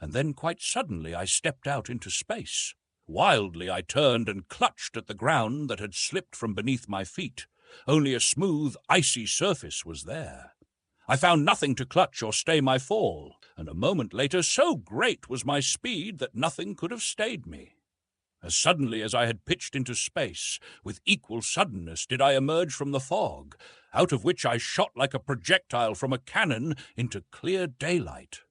and then quite suddenly I stepped out into space. Wildly I turned and clutched at the ground that had slipped from beneath my feet. Only a smooth, icy surface was there. I found nothing to clutch or stay my fall, and a moment later so great was my speed that nothing could have stayed me. As suddenly as I had pitched into space, with equal suddenness did I emerge from the fog, out of which I shot like a projectile from a cannon into clear daylight.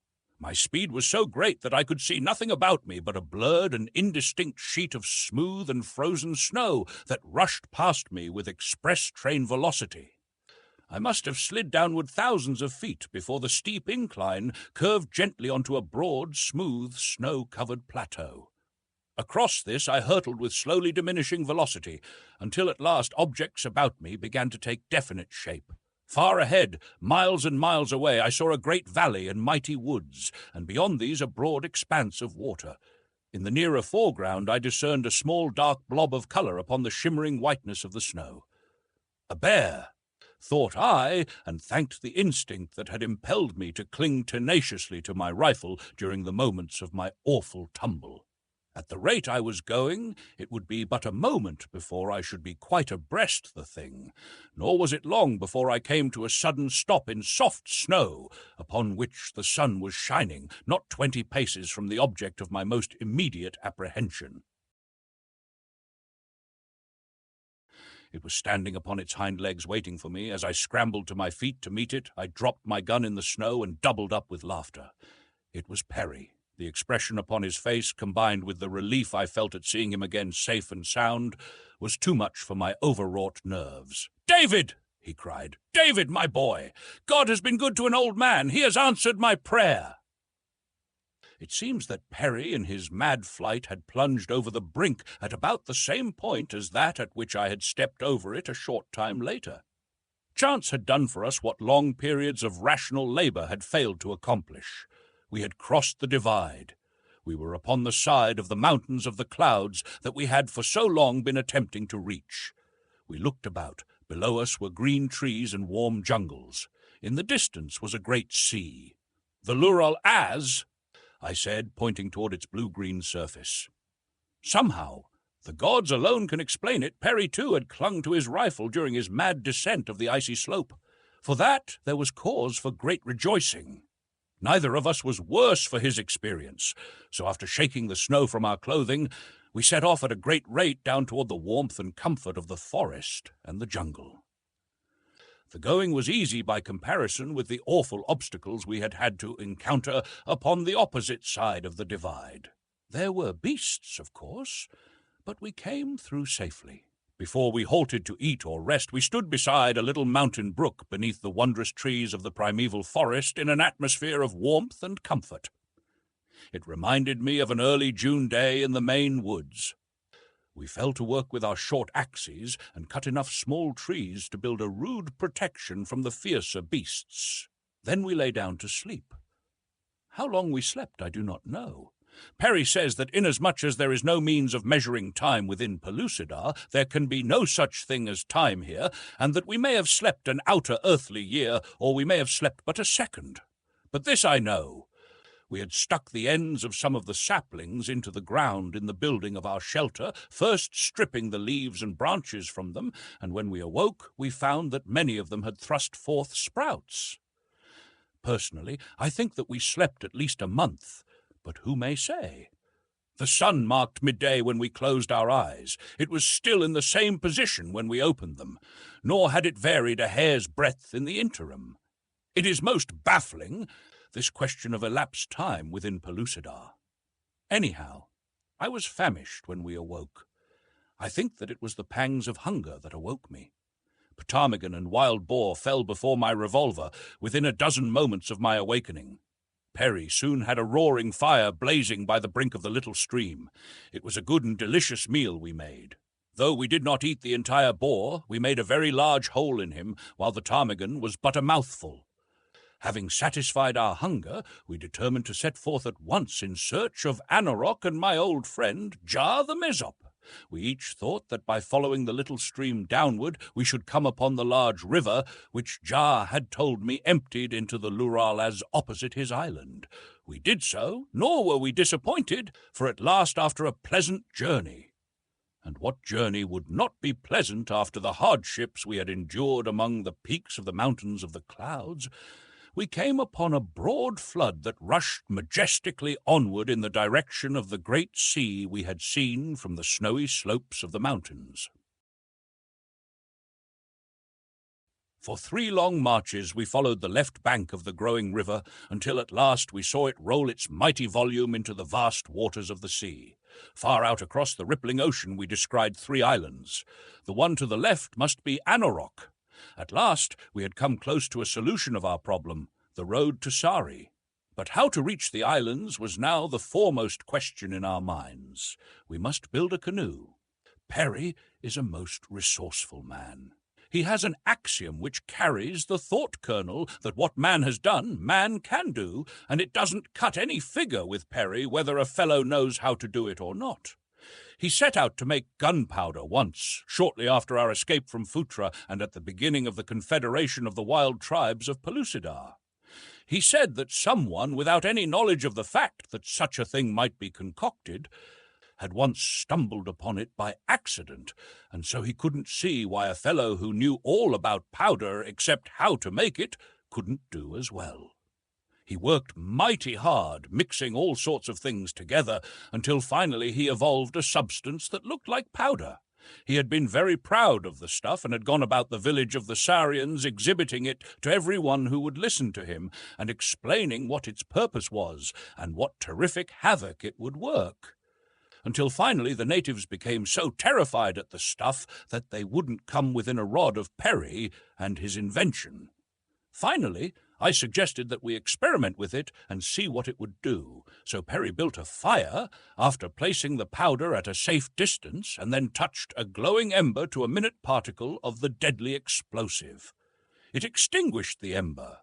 My speed was so great that I could see nothing about me but a blurred and indistinct sheet of smooth and frozen snow that rushed past me with express train velocity. I must have slid downward thousands of feet before the steep incline curved gently onto a broad, smooth, snow-covered plateau. Across this I hurtled with slowly diminishing velocity, until at last objects about me began to take definite shape. Far ahead, miles and miles away, I saw a great valley and mighty woods, and beyond these a broad expanse of water. In the nearer foreground I discerned a small dark blob of colour upon the shimmering whiteness of the snow. A bear, thought I, and thanked the instinct that had impelled me to cling tenaciously to my rifle during the moments of my awful tumble. At the rate I was going, it would be but a moment before I should be quite abreast the thing, nor was it long before I came to a sudden stop in soft snow, upon which the sun was shining, not 20 paces from the object of my most immediate apprehension. It was standing upon its hind legs waiting for me. As I scrambled to my feet to meet it, I dropped my gun in the snow and doubled up with laughter. It was Perry. The expression upon his face, combined with the relief I felt at seeing him again safe and sound, was too much for my overwrought nerves. "David!" he cried. "David, my boy! God has been good to an old man. He has answered my prayer." It seems that Perry, in his mad flight, had plunged over the brink at about the same point as that at which I had stepped over it a short time later. Chance had done for us what long periods of rational labour had failed to accomplish. We had crossed the divide. We were upon the side of the mountains of the clouds that we had for so long been attempting to reach. We looked about. Below us were green trees and warm jungles. In the distance was a great sea. "The Lural I said, pointing toward its blue-green surface. Somehow, the gods alone can explain it, Perry too had clung to his rifle during his mad descent of the icy slope. For that there was cause for great rejoicing. Neither of us was worse for his experience, so after shaking the snow from our clothing, we set off at a great rate down toward the warmth and comfort of the forest and the jungle. The going was easy by comparison with the awful obstacles we had had to encounter upon the opposite side of the divide. There were beasts, of course, but we came through safely. Before we halted to eat or rest, we stood beside a little mountain brook beneath the wondrous trees of the primeval forest in an atmosphere of warmth and comfort. It reminded me of an early June day in the Maine woods. We fell to work with our short axes and cut enough small trees to build a rude protection from the fiercer beasts. Then we lay down to sleep. How long we slept I do not know. Perry says that inasmuch as there is no means of measuring time within Pellucidar, there can be no such thing as time here, and that we may have slept an outer earthly year, or we may have slept but a second. But this I know. We had stuck the ends of some of the saplings into the ground in the building of our shelter, first stripping the leaves and branches from them, and when we awoke, we found that many of them had thrust forth sprouts. Personally, I think that we slept at least a month, but who may say? The sun marked midday when we closed our eyes. It was still in the same position when we opened them, nor had it varied a hair's breadth in the interim. It is most baffling, this question of elapsed time within Pellucidar. Anyhow, I was famished when we awoke. I think that it was the pangs of hunger that awoke me. Ptarmigan and wild boar fell before my revolver within a dozen moments of my awakening. Perry soon had a roaring fire blazing by the brink of the little stream. It was a good and delicious meal we made. Though we did not eat the entire boar, we made a very large hole in him, while the ptarmigan was but a mouthful. Having satisfied our hunger, we determined to set forth at once in search of Anorok and my old friend, Jar the Mezop. We each thought that by following the little stream downward, we should come upon the large river, which Jar had told me emptied into the Lural as opposite his island. We did so, nor were we disappointed, for at last after a pleasant journey. And what journey would not be pleasant after the hardships we had endured among the peaks of the mountains of the clouds? We came upon a broad flood that rushed majestically onward in the direction of the great sea we had seen from the snowy slopes of the mountains. For 3 long marches we followed the left bank of the growing river until at last we saw it roll its mighty volume into the vast waters of the sea. Far out across the rippling ocean we descried 3 islands. The one to the left must be Anorok. At last we had come close to a solution of our problem, the road to Sari. But how to reach the islands was now the foremost question in our minds. We must build a canoe. Perry is a most resourceful man. He has an axiom which carries the thought kernel that what man has done, man can do, and it doesn't cut any figure with Perry whether a fellow knows how to do it or not. He set out to make gunpowder once, shortly after our escape from Phutra and at the beginning of the confederation of the wild tribes of Pellucidar. He said that someone, without any knowledge of the fact that such a thing might be concocted, had once stumbled upon it by accident, and so he couldn't see why a fellow who knew all about powder except how to make it couldn't do as well. He worked mighty hard, mixing all sorts of things together, until finally he evolved a substance that looked like powder. He had been very proud of the stuff and had gone about the village of the Sarians exhibiting it to everyone who would listen to him and explaining what its purpose was and what terrific havoc it would work. Until finally the natives became so terrified at the stuff that they wouldn't come within a rod of Perry and his invention. Finally, I suggested that we experiment with it and see what it would do, so Perry built a fire after placing the powder at a safe distance and then touched a glowing ember to a minute particle of the deadly explosive. It extinguished the ember.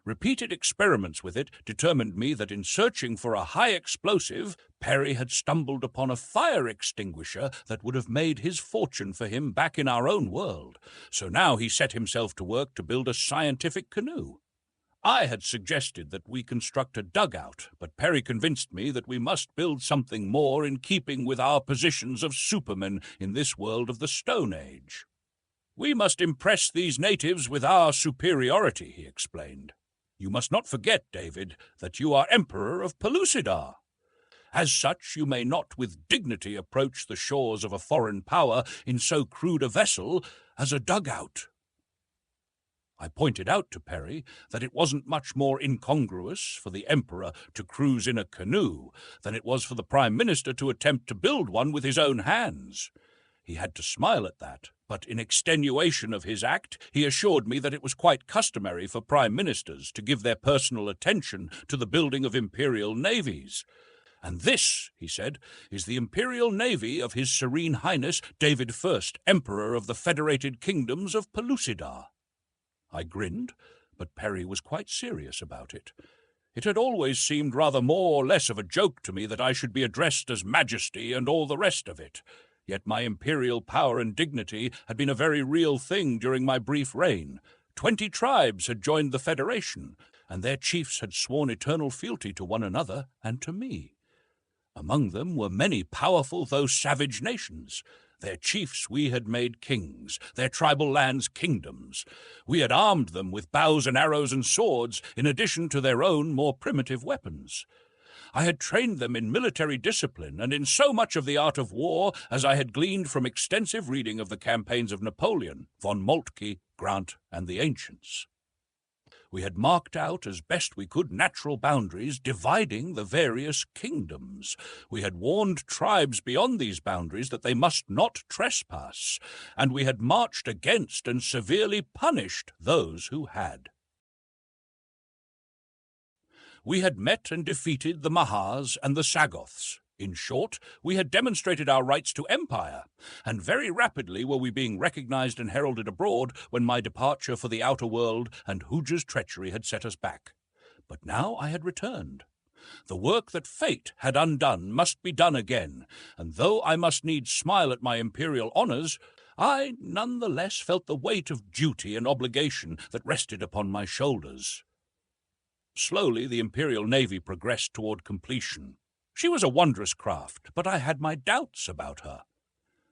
Repeated experiments with it determined me that in searching for a high explosive, Perry had stumbled upon a fire extinguisher that would have made his fortune for him back in our own world. So now he set himself to work to build a scientific canoe. I had suggested that we construct a dugout, but Perry convinced me that we must build something more in keeping with our positions of supermen in this world of the Stone Age. We must impress these natives with our superiority, he explained. You must not forget, David, that you are Emperor of Pellucidar. As such, you may not with dignity approach the shores of a foreign power in so crude a vessel as a dugout. I pointed out to Perry that it wasn't much more incongruous for the Emperor to cruise in a canoe than it was for the Prime Minister to attempt to build one with his own hands. He had to smile at that, but in extenuation of his act, he assured me that it was quite customary for Prime Ministers to give their personal attention to the building of imperial navies. And this, he said, is the Imperial Navy of His Serene Highness David I, Emperor of the Federated Kingdoms of Pellucidar. I grinned, but Perry was quite serious about it. It had always seemed rather more or less of a joke to me that I should be addressed as Majesty and all the rest of it. Yet my imperial power and dignity had been a very real thing during my brief reign. 20 tribes had joined the Federation, and their chiefs had sworn eternal fealty to one another and to me. Among them were many powerful though savage nations. Their chiefs we had made kings, their tribal lands kingdoms. We had armed them with bows and arrows and swords, in addition to their own more primitive weapons. I had trained them in military discipline and in so much of the art of war as I had gleaned from extensive reading of the campaigns of Napoleon, von Moltke, Grant, and the ancients. We had marked out as best we could natural boundaries dividing the various kingdoms. We had warned tribes beyond these boundaries that they must not trespass, and we had marched against and severely punished those who had. We had met and defeated the Mahars and the Sagoths. In short, we had demonstrated our rights to empire, and very rapidly were we being recognized and heralded abroad when my departure for the outer world and Hooja's treachery had set us back. But now I had returned. The work that fate had undone must be done again, and though I must needs smile at my imperial honors, I none the less felt the weight of duty and obligation that rested upon my shoulders. Slowly the imperial navy progressed toward completion. She was a wondrous craft, but I had my doubts about her.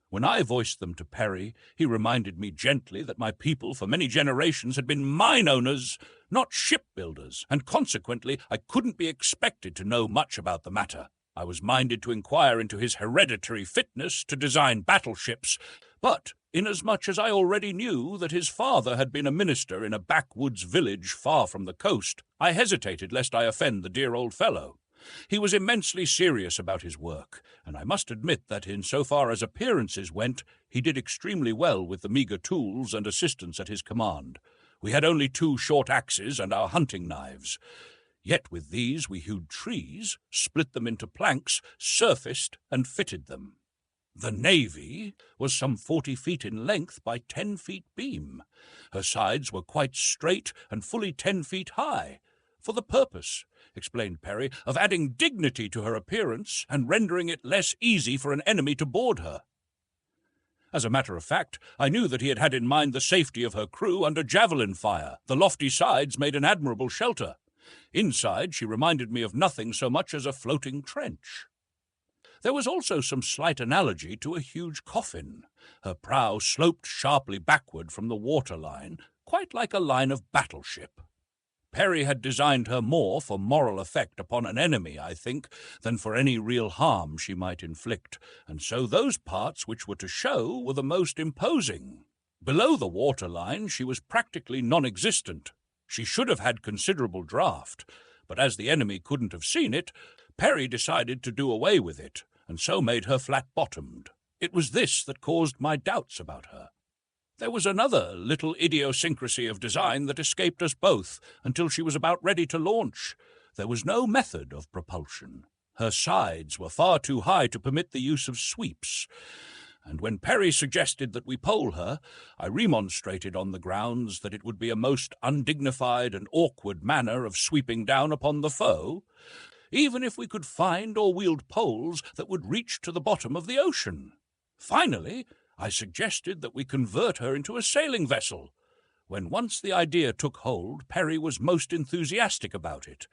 When I voiced them to Perry, he reminded me gently that my people for many generations had been mine owners, not shipbuilders, and consequently I couldn't be expected to know much about the matter. I was minded to inquire into his hereditary fitness to design battleships, but inasmuch as I already knew that his father had been a minister in a backwoods village far from the coast, I hesitated lest I offend the dear old fellow. He was immensely serious about his work, and I must admit that in so far as appearances went, he did extremely well with the meagre tools and assistance at his command. We had only 2 short axes and our hunting knives. Yet with these we hewed trees, split them into planks, surfaced and fitted them. The navy was some 40 feet in length by 10 feet beam. Her sides were quite straight and fully 10 feet high, for the purpose, explained Perry, of adding dignity to her appearance and rendering it less easy for an enemy to board her. As a matter of fact, I knew that he had had in mind the safety of her crew under javelin fire. The lofty sides made an admirable shelter. Inside, she reminded me of nothing so much as a floating trench. There was also some slight analogy to a huge coffin. Her prow sloped sharply backward from the waterline, quite like a line of battleship. Perry had designed her more for moral effect upon an enemy, I think, than for any real harm she might inflict, and so those parts which were to show were the most imposing. Below the waterline she was practically non-existent. She should have had considerable draft, but as the enemy couldn't have seen it, Perry decided to do away with it, and so made her flat-bottomed. It was this that caused my doubts about her. There was another little idiosyncrasy of design that escaped us both until she was about ready to launch. There was no method of propulsion. Her sides were far too high to permit the use of sweeps, and when Perry suggested that we pole her, I remonstrated on the grounds that it would be a most undignified and awkward manner of sweeping down upon the foe, even if we could find or wield poles that would reach to the bottom of the ocean. Finally, I suggested that we convert her into a sailing vessel. When once the idea took hold, Perry was most enthusiastic about it,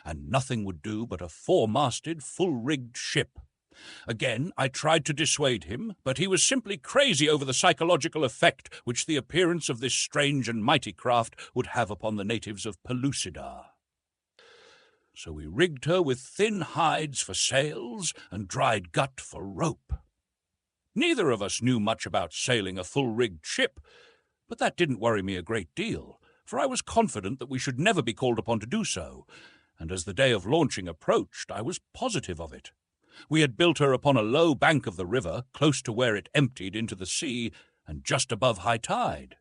and nothing would do but a four-masted, full-rigged ship. Again, I tried to dissuade him, but he was simply crazy over the psychological effect which the appearance of this strange and mighty craft would have upon the natives of Pellucidar. So we rigged her with thin hides for sails and dried gut for rope. Neither of us knew much about sailing a full-rigged ship, but that didn't worry me a great deal, for I was confident that we should never be called upon to do so, and as the day of launching approached, I was positive of it. We had built her upon a low bank of the river, close to where it emptied into the sea, and just above high tide.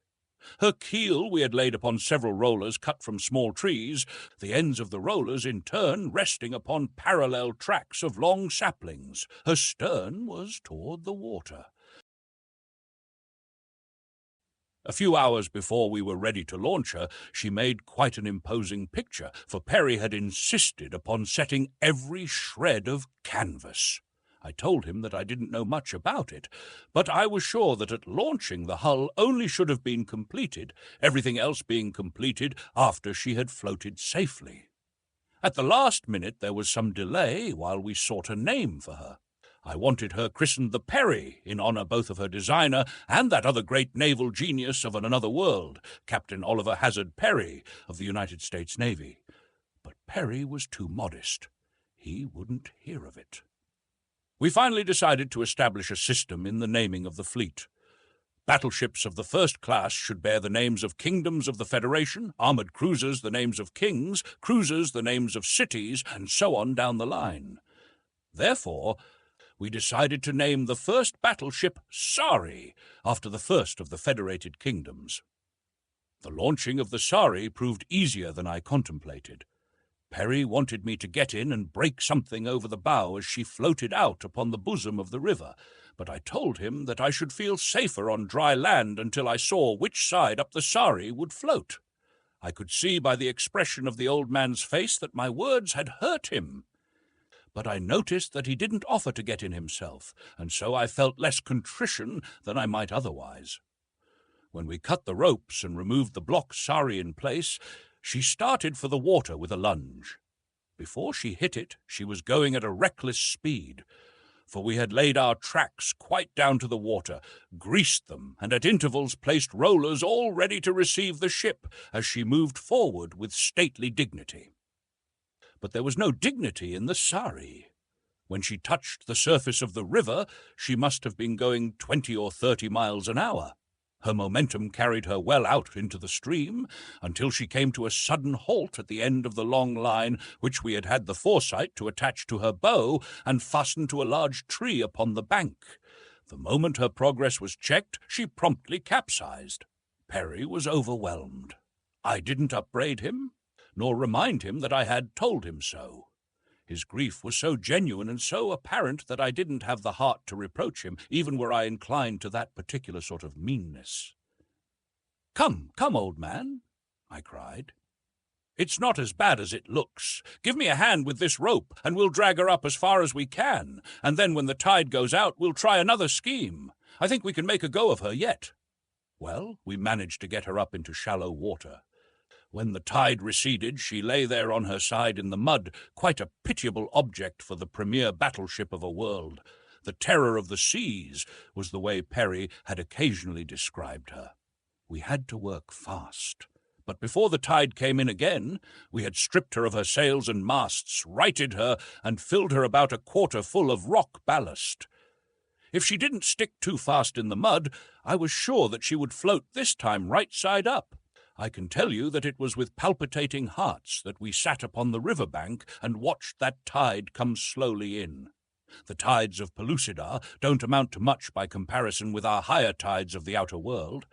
Her keel we had laid upon several rollers cut from small trees, the ends of the rollers in turn resting upon parallel tracks of long saplings. Her stern was toward the water. A few hours before we were ready to launch her, she made quite an imposing picture, for Perry had insisted upon setting every shred of canvas. I told him that I didn't know much about it, but I was sure that at launching the hull only should have been completed, everything else being completed after she had floated safely. At the last minute there was some delay while we sought a name for her. I wanted her christened the Perry, in honor both of her designer and that other great naval genius of another world, Captain Oliver Hazard Perry of the United States Navy. But Perry was too modest. He wouldn't hear of it. We finally decided to establish a system in the naming of the fleet. Battleships of the first class should bear the names of kingdoms of the Federation, armored cruisers the names of kings, cruisers the names of cities, and so on down the line. Therefore, we decided to name the first battleship Sari, after the first of the Federated Kingdoms. The launching of the Sari proved easier than I contemplated. Perry wanted me to get in and break something over the bow as she floated out upon the bosom of the river, but I told him that I should feel safer on dry land until I saw which side up the Sari would float. I could see by the expression of the old man's face that my words had hurt him. But I noticed that he didn't offer to get in himself, and so I felt less contrition than I might otherwise. When we cut the ropes and removed the block Sari in place, she started for the water with a lunge. Before she hit it, she was going at a reckless speed, for we had laid our tracks quite down to the water, greased them, and at intervals placed rollers all ready to receive the ship as she moved forward with stately dignity. But there was no dignity in the Sari. When she touched the surface of the river, she must have been going 20 or 30 miles an hour. Her momentum carried her well out into the stream, until she came to a sudden halt at the end of the long line which we had had the foresight to attach to her bow and fasten to a large tree upon the bank. The moment her progress was checked, she promptly capsized. Perry was overwhelmed. I didn't upbraid him, nor remind him that I had told him so. His grief was so genuine and so apparent that I didn't have the heart to reproach him, even were I inclined to that particular sort of meanness. "Come, come, old man," I cried. "It's not as bad as it looks. Give me a hand with this rope, and we'll drag her up as far as we can, and then when the tide goes out, we'll try another scheme. I think we can make a go of her yet." Well, we managed to get her up into shallow water. When the tide receded, she lay there on her side in the mud, quite a pitiable object for the premier battleship of a world. The terror of the seas was the way Perry had occasionally described her. We had to work fast. But before the tide came in again, we had stripped her of her sails and masts, righted her, and filled her about a quarter full of rock ballast. If she didn't stick too fast in the mud, I was sure that she would float this time right side up. I can tell you that it was with palpitating hearts that we sat upon the river bank and watched that tide come slowly in. The tides of Pellucidar don't amount to much by comparison with our higher tides of the outer world,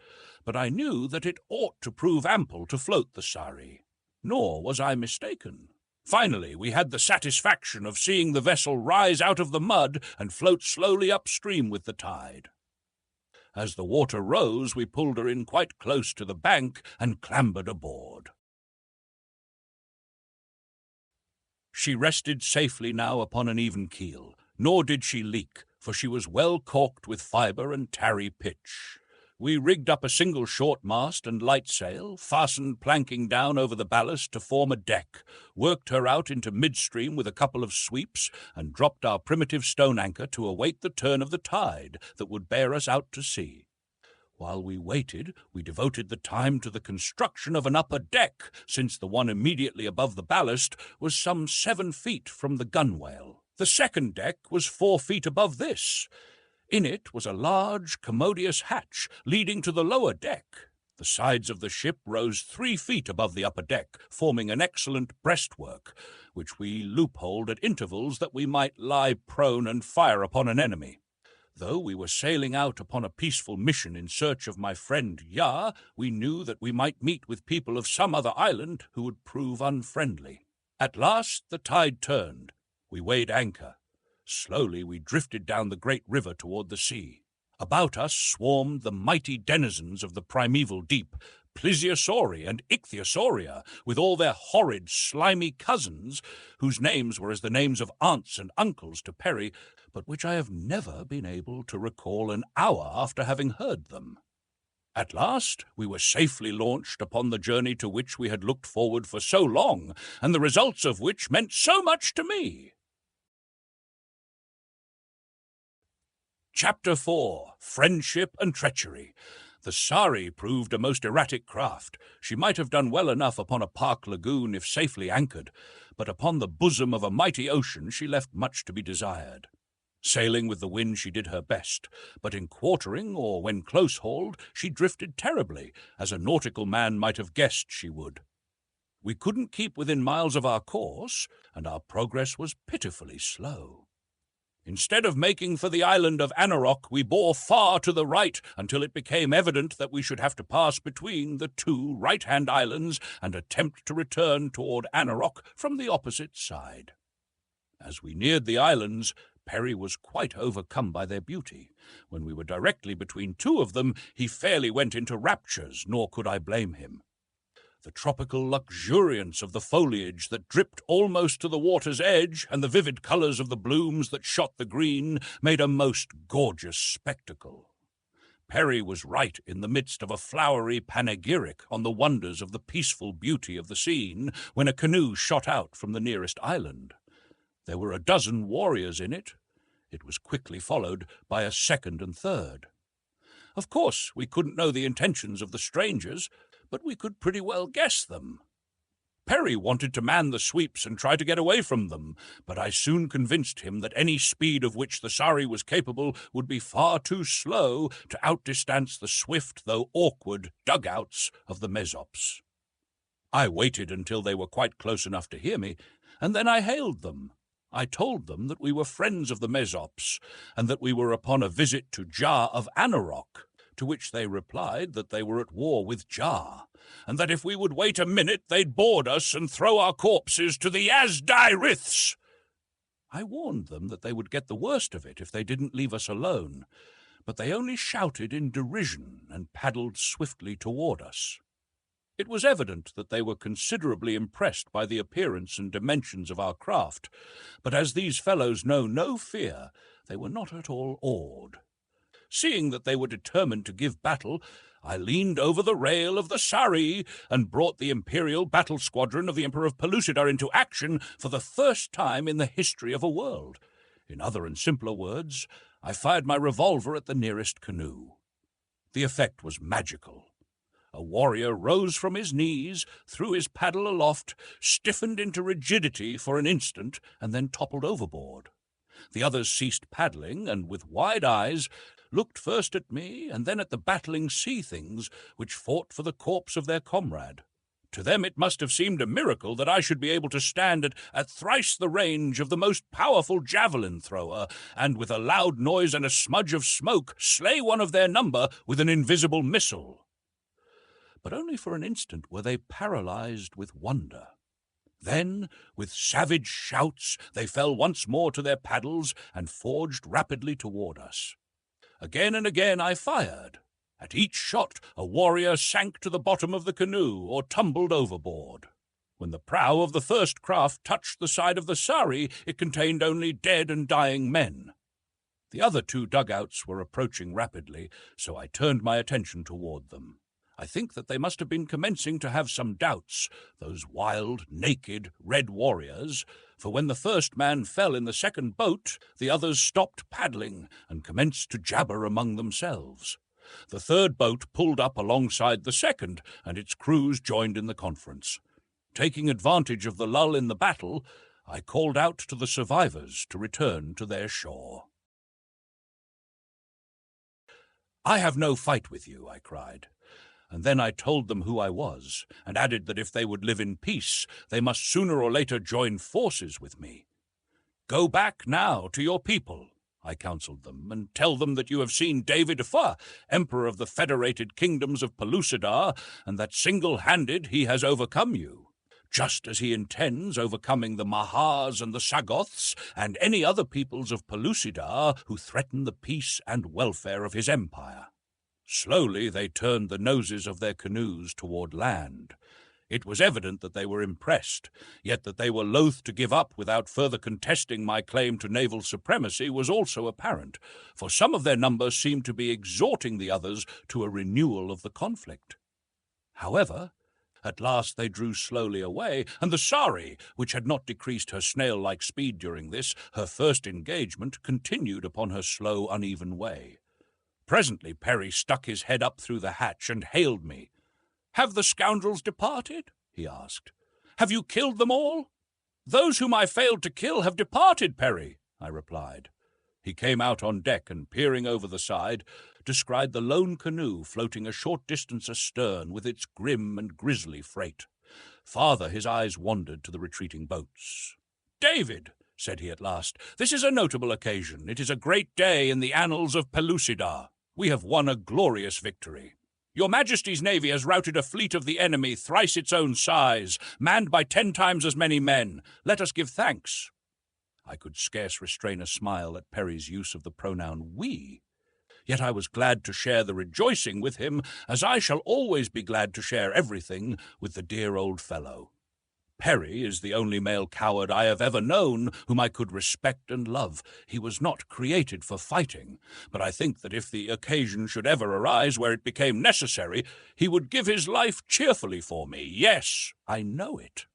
but I knew that it ought to prove ample to float the Sari. Nor was I mistaken. Finally, we had the satisfaction of seeing the vessel rise out of the mud and float slowly upstream with the tide. As the water rose, we pulled her in quite close to the bank and clambered aboard. She rested safely now upon an even keel, nor did she leak, for she was well caulked with fibre and tarry pitch. We rigged up a single short mast and light sail, fastened planking down over the ballast to form a deck, worked her out into midstream with a couple of sweeps, and dropped our primitive stone anchor to await the turn of the tide that would bear us out to sea. While we waited, we devoted the time to the construction of an upper deck, since the one immediately above the ballast was some 7 feet from the gunwale. The second deck was 4 feet above this. In it was a large, commodious hatch leading to the lower deck. The sides of the ship rose 3 feet above the upper deck, forming an excellent breastwork, which we loopholed at intervals that we might lie prone and fire upon an enemy. Though we were sailing out upon a peaceful mission in search of my friend Ya, we knew that we might meet with people of some other island who would prove unfriendly. At last the tide turned. We weighed anchor. Slowly we drifted down the great river toward the sea. About us swarmed the mighty denizens of the primeval deep, Plesiosauri and Ichthyosauria, with all their horrid, slimy cousins, whose names were as the names of aunts and uncles to Perry, but which I have never been able to recall an hour after having heard them. At last we were safely launched upon the journey to which we had looked forward for so long, and the results of which meant so much to me. Chapter 4. Friendship and Treachery. The Sari proved a most erratic craft. She might have done well enough upon a park lagoon if safely anchored, but upon the bosom of a mighty ocean she left much to be desired. Sailing with the wind she did her best, but in quartering or when close-hauled she drifted terribly, as a nautical man might have guessed she would. We couldn't keep within miles of our course, and our progress was pitifully slow. Instead of making for the island of Anarok, we bore far to the right until it became evident that we should have to pass between the 2 right-hand islands and attempt to return toward Anarok from the opposite side. As we neared the islands, Perry was quite overcome by their beauty. When we were directly between 2 of them, he fairly went into raptures, nor could I blame him. The tropical luxuriance of the foliage that dripped almost to the water's edge, and the vivid colors of the blooms that shot the green, made a most gorgeous spectacle. Perry was right in the midst of a flowery panegyric on the wonders of the peaceful beauty of the scene, when a canoe shot out from the nearest island. There were a dozen warriors in it. It was quickly followed by a second and third. Of course, we couldn't know the intentions of the strangers, but we could pretty well guess them. Perry wanted to man the sweeps and try to get away from them, but I soon convinced him that any speed of which the Sari was capable would be far too slow to outdistance the swift, though awkward, dugouts of the Mesops. I waited until they were quite close enough to hear me, and then I hailed them. I told them that we were friends of the Mesops, and that we were upon a visit to Jar of Anarok, to which they replied that they were at war with Jar, and that if we would wait a minute they'd board us and throw our corpses to the Yazdai-Riths. I warned them that they would get the worst of it if they didn't leave us alone, but they only shouted in derision and paddled swiftly toward us. It was evident that they were considerably impressed by the appearance and dimensions of our craft, but as these fellows know no fear, they were not at all awed. Seeing that they were determined to give battle, I leaned over the rail of the Sari and brought the Imperial battle squadron of the Emperor of Pellucidar into action for the first time in the history of a world. In other and simpler words, I fired my revolver at the nearest canoe. The effect was magical. A warrior rose from his knees, threw his paddle aloft, stiffened into rigidity for an instant, and then toppled overboard. The others ceased paddling, and with wide eyes looked first at me and then at the battling sea things which fought for the corpse of their comrade. To them it must have seemed a miracle that I should be able to stand at thrice the range of the most powerful javelin thrower, and with a loud noise and a smudge of smoke slay one of their number with an invisible missile. But only for an instant were they paralyzed with wonder. Then, with savage shouts, they fell once more to their paddles and forged rapidly toward us. Again and again I fired. At each shot, a warrior sank to the bottom of the canoe or tumbled overboard. When the prow of the first craft touched the side of the Sari, it contained only dead and dying men. The other two dugouts were approaching rapidly, so I turned my attention toward them. I think that they must have been commencing to have some doubts, those wild, naked, red warriors, for when the first man fell in the second boat, the others stopped paddling and commenced to jabber among themselves. The third boat pulled up alongside the second, and its crews joined in the conference. Taking advantage of the lull in the battle, I called out to the survivors to return to their shore. "I have no fight with you," I cried. And then I told them who I was, and added that if they would live in peace, they must sooner or later join forces with me. "Go back now to your people," I counseled them, "and tell them that you have seen David Fa, Emperor of the Federated Kingdoms of Pellucidar, and that single-handed he has overcome you, just as he intends overcoming the Mahars and the Sagoths and any other peoples of Pellucidar who threaten the peace and welfare of his empire." Slowly they turned the noses of their canoes toward land. It was evident that they were impressed, yet that they were loath to give up without further contesting my claim to naval supremacy was also apparent, for some of their number seemed to be exhorting the others to a renewal of the conflict. However, at last they drew slowly away, and the Sari, which had not decreased her snail-like speed during this, her first engagement, continued upon her slow, uneven way. Presently Perry stuck his head up through the hatch and hailed me. "Have the scoundrels departed?" he asked. "Have you killed them all?" "Those whom I failed to kill have departed, Perry," I replied. He came out on deck and, peering over the side, descried the lone canoe floating a short distance astern with its grim and grisly freight. Farther his eyes wandered to the retreating boats. "David," said he at last, "this is a notable occasion. It is a great day in the annals of Pellucidar. We have won a glorious victory. Your Majesty's navy has routed a fleet of the enemy thrice its own size, manned by 10 times as many men. Let us give thanks." I could scarce restrain a smile at Perry's use of the pronoun we. Yet I was glad to share the rejoicing with him, as I shall always be glad to share everything with the dear old fellow. Perry is the only male coward I have ever known whom I could respect and love. He was not created for fighting, but I think that if the occasion should ever arise where it became necessary, he would give his life cheerfully for me. Yes, I know it.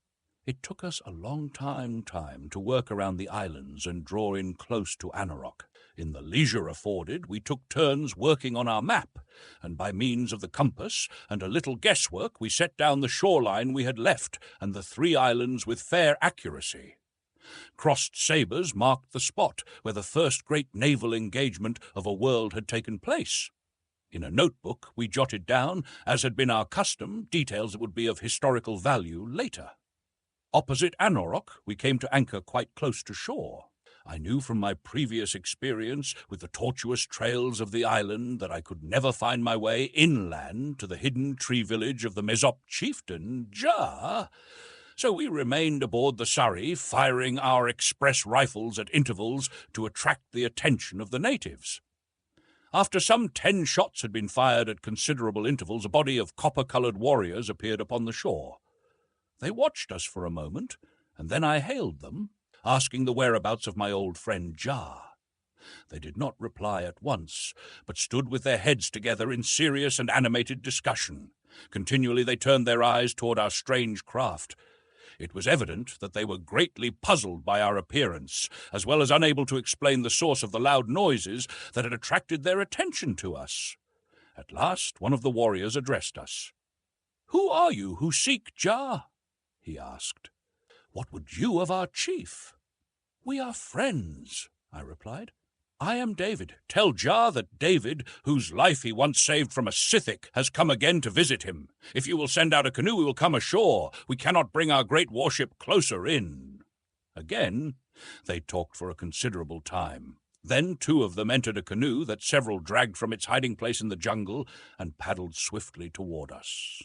It took us a long time to work around the islands and draw in close to Anarok. In the leisure afforded, we took turns working on our map, and by means of the compass and a little guesswork we set down the shoreline we had left and the 3 islands with fair accuracy. Crossed sabres marked the spot where the first great naval engagement of a world had taken place. In a notebook we jotted down, as had been our custom, details that would be of historical value later. Opposite Anarok we came to anchor quite close to shore. I knew from my previous experience with the tortuous trails of the island that I could never find my way inland to the hidden tree village of the Mezop chieftain, Ja. So we remained aboard the Surrey, firing our express rifles at intervals to attract the attention of the natives. After some 10 shots had been fired at considerable intervals, a body of copper-coloured warriors appeared upon the shore. They watched us for a moment, and then I hailed them, asking the whereabouts of my old friend Ja. They did not reply at once, but stood with their heads together in serious and animated discussion. Continually they turned their eyes toward our strange craft. It was evident that they were greatly puzzled by our appearance, as well as unable to explain the source of the loud noises that had attracted their attention to us. At last one of the warriors addressed us. "Who are you who seek Ja?" he asked. "What would you of our chief?" "We are friends," I replied. "I am David. Tell Ja that David, whose life he once saved from a Scythic, has come again to visit him. If you will send out a canoe, we will come ashore. We cannot bring our great warship closer in." Again they talked for a considerable time. Then 2 of them entered a canoe that several dragged from its hiding place in the jungle and paddled swiftly toward us.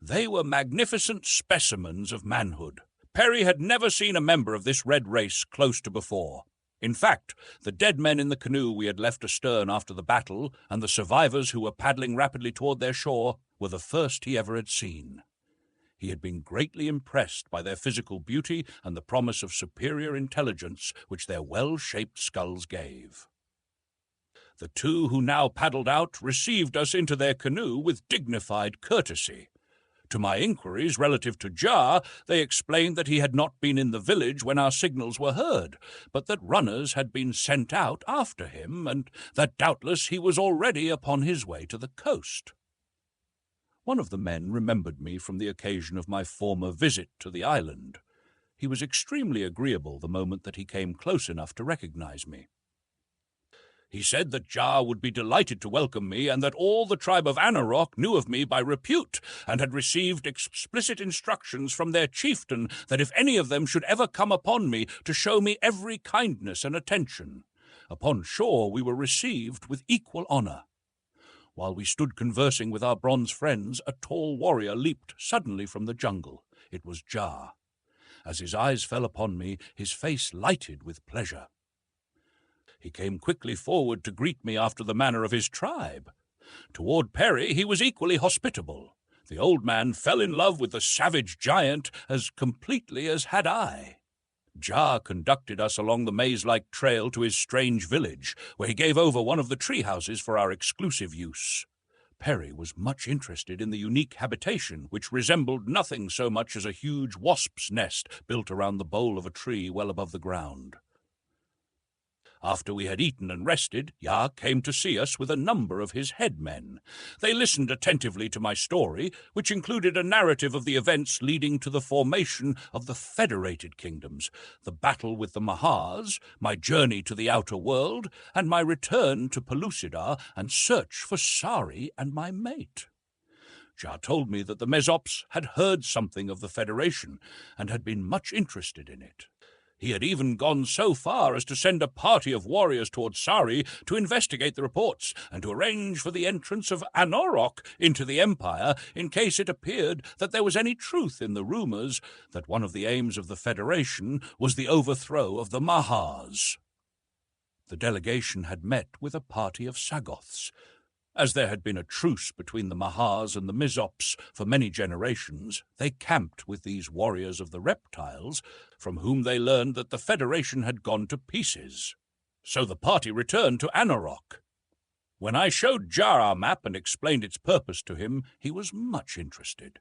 They were magnificent specimens of manhood. Perry had never seen a member of this red race close to before. In fact, the dead men in the canoe we had left astern after the battle, and the survivors who were paddling rapidly toward their shore, were the first he ever had seen. He had been greatly impressed by their physical beauty and the promise of superior intelligence which their well-shaped skulls gave. The two who now paddled out received us into their canoe with dignified courtesy. To my inquiries relative to Jar, they explained that he had not been in the village when our signals were heard, but that runners had been sent out after him, and that doubtless he was already upon his way to the coast. One of the men remembered me from the occasion of my former visit to the island. He was extremely agreeable the moment that he came close enough to recognize me. He said that Jar would be delighted to welcome me, and that all the tribe of Anarok knew of me by repute, and had received explicit instructions from their chieftain that if any of them should ever come upon me, to show me every kindness and attention. Upon shore we were received with equal honor. While we stood conversing with our bronze friends, a tall warrior leaped suddenly from the jungle. It was Jar. As his eyes fell upon me, his face lighted with pleasure. He came quickly forward to greet me after the manner of his tribe. Toward Perry he was equally hospitable. The old man fell in love with the savage giant as completely as had I. Jar conducted us along the maze-like trail to his strange village, where he gave over one of the tree houses for our exclusive use. Perry was much interested in the unique habitation, which resembled nothing so much as a huge wasp's nest built around the bole of a tree well above the ground. After we had eaten and rested, Yah came to see us with a number of his headmen. They listened attentively to my story, which included a narrative of the events leading to the formation of the Federated Kingdoms, the battle with the Mahars, my journey to the outer world, and my return to Pellucidar and search for Sari and my mate. Jar told me that the Mesops had heard something of the Federation and had been much interested in it. He had even gone so far as to send a party of warriors towards Sari to investigate the reports and to arrange for the entrance of Anorok into the Empire in case it appeared that there was any truth in the rumors that one of the aims of the Federation was the overthrow of the Mahars. The delegation had met with a party of Sagoths. As there had been a truce between the Mahars and the Mesops for many generations, they camped with these warriors of the reptiles, from whom they learned that the Federation had gone to pieces. So the party returned to Anorok. When I showed Jar our map and explained its purpose to him, he was much interested.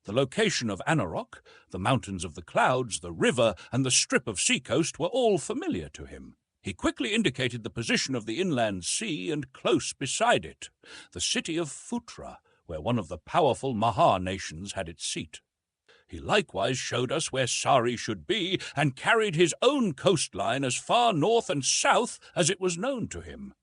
The location of Anorok, the mountains of the clouds, the river, and the strip of seacoast were all familiar to him. He quickly indicated the position of the inland sea and close beside it, the city of Futra, where one of the powerful Mahar nations had its seat. He likewise showed us where Sari should be and carried his own coastline as far north and south as it was known to him.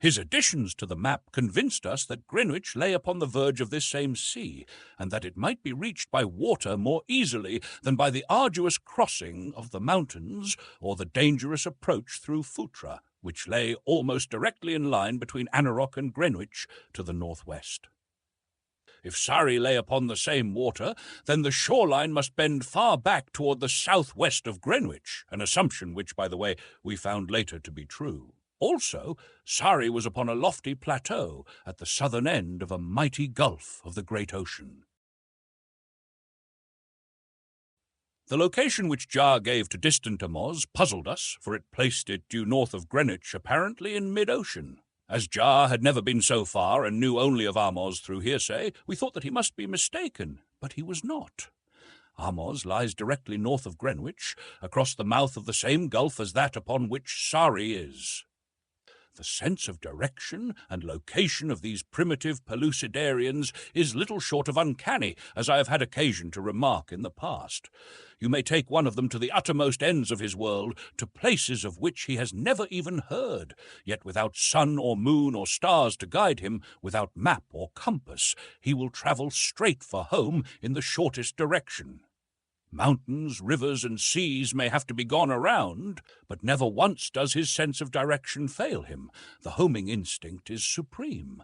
His additions to the map convinced us that Greenwich lay upon the verge of this same sea, and that it might be reached by water more easily than by the arduous crossing of the mountains or the dangerous approach through Futra, which lay almost directly in line between Anorok and Greenwich to the northwest. If Sari lay upon the same water, then the shoreline must bend far back toward the southwest of Greenwich, an assumption which, by the way, we found later to be true. Also, Sari was upon a lofty plateau at the southern end of a mighty gulf of the great ocean. The location which Jar gave to distant Amoz puzzled us, for it placed it due north of Greenwich, apparently in mid-ocean. As Jar had never been so far and knew only of Amoz through hearsay, we thought that he must be mistaken, but he was not. Amoz lies directly north of Greenwich, across the mouth of the same gulf as that upon which Sari is. The sense of direction and location of these primitive Pellucidarians is little short of uncanny, as I have had occasion to remark in the past. You may take one of them to the uttermost ends of his world, to places of which he has never even heard, yet without sun or moon or stars to guide him, without map or compass, he will travel straight for home in the shortest direction. Mountains, rivers, and seas may have to be gone around, but never once does his sense of direction fail him. The homing instinct is supreme.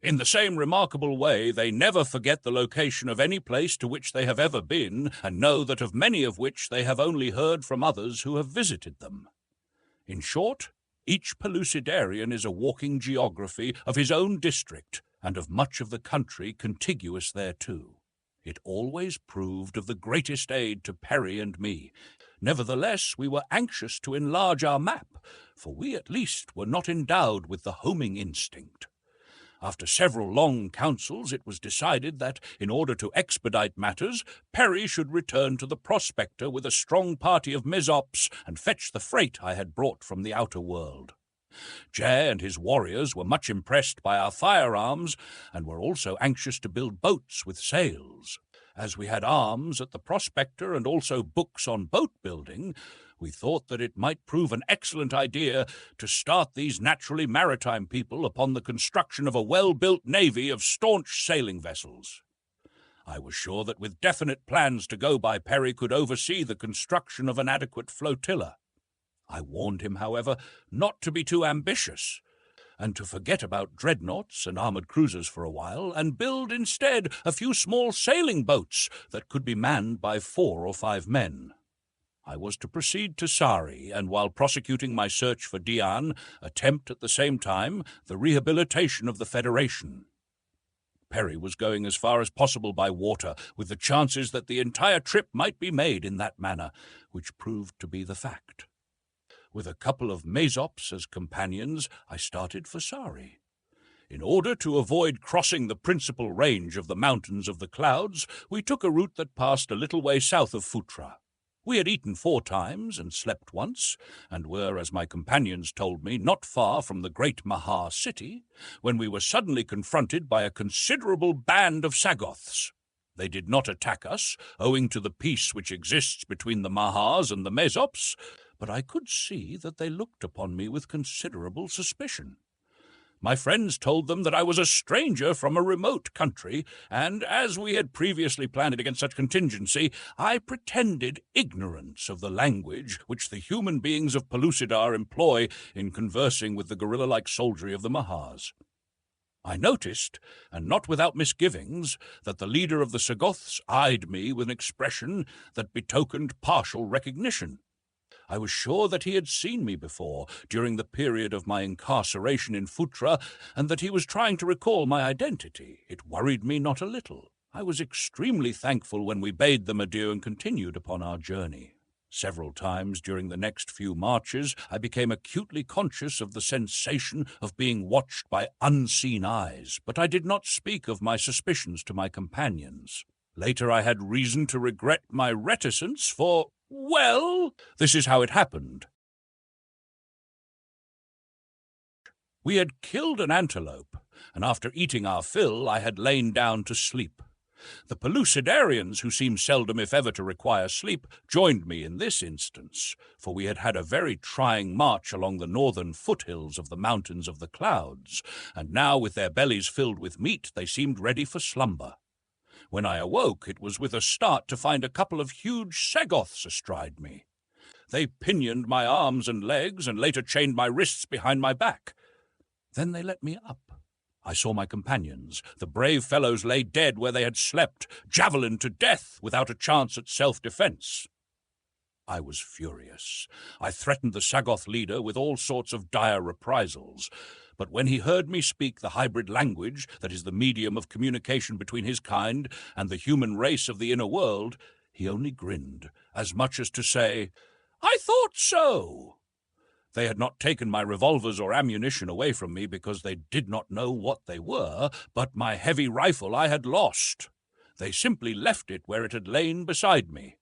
In the same remarkable way, they never forget the location of any place to which they have ever been, and know that of many of which they have only heard from others who have visited them. In short, each Pellucidarian is a walking geography of his own district, and of much of the country contiguous thereto. It always proved of the greatest aid to Perry and me. Nevertheless, we were anxious to enlarge our map, for we at least were not endowed with the homing instinct. After several long councils, it was decided that, in order to expedite matters, Perry should return to the Prospector with a strong party of Mesops and fetch the freight I had brought from the outer world. Jay and his warriors were much impressed by our firearms and were also anxious to build boats with sails. As we had arms at the Prospector and also books on boat building, we thought that it might prove an excellent idea to start these naturally maritime people upon the construction of a well-built navy of staunch sailing vessels. I was sure that with definite plans to go by, Perry could oversee the construction of an adequate flotilla. I warned him, however, not to be too ambitious, and to forget about dreadnoughts and armored cruisers for a while, and build instead a few small sailing boats that could be manned by 4 or 5 men. I was to proceed to Sari, and while prosecuting my search for Dian, attempt at the same time the rehabilitation of the Federation. Perry was going as far as possible by water, with the chances that the entire trip might be made in that manner, which proved to be the fact. With a couple of Mesops as companions, I started for Sari. In order to avoid crossing the principal range of the Mountains of the Clouds, we took a route that passed a little way south of Phutra. We had eaten 4 times and slept once, and were, as my companions told me, not far from the great Mahar city, when we were suddenly confronted by a considerable band of Sagoths. They did not attack us, owing to the peace which exists between the Mahars and the Mesops, but I could see that they looked upon me with considerable suspicion. My friends told them that I was a stranger from a remote country, and as we had previously planned against such contingency, I pretended ignorance of the language which the human beings of Pellucidar employ in conversing with the gorilla-like soldiery of the Mahars. I noticed, and not without misgivings, that the leader of the Sagoths eyed me with an expression that betokened partial recognition. I was sure that he had seen me before, during the period of my incarceration in Phutra, and that he was trying to recall my identity. It worried me not a little. I was extremely thankful when we bade them adieu and continued upon our journey. Several times during the next few marches, I became acutely conscious of the sensation of being watched by unseen eyes, but I did not speak of my suspicions to my companions. Later I had reason to regret my reticence, for, well, this is how it happened. We had killed an antelope, and after eating our fill, I had lain down to sleep. The Pellucidarians, who seem seldom if ever to require sleep, joined me in this instance, for we had had a very trying march along the northern foothills of the Mountains of the Clouds, and now, with their bellies filled with meat, they seemed ready for slumber. When I awoke, it was with a start to find a couple of huge Sagoths astride me. They pinioned my arms and legs, and later chained my wrists behind my back. Then they let me up. I saw my companions. The brave fellows lay dead where they had slept, javelined to death without a chance at self-defense. I was furious. I threatened the Sagoth leader with all sorts of dire reprisals, but when he heard me speak the hybrid language that is the medium of communication between his kind and the human race of the inner world, he only grinned, as much as to say, "I thought so." They had not taken my revolvers or ammunition away from me because they did not know what they were, but my heavy rifle I had lost. They simply left it where it had lain beside me.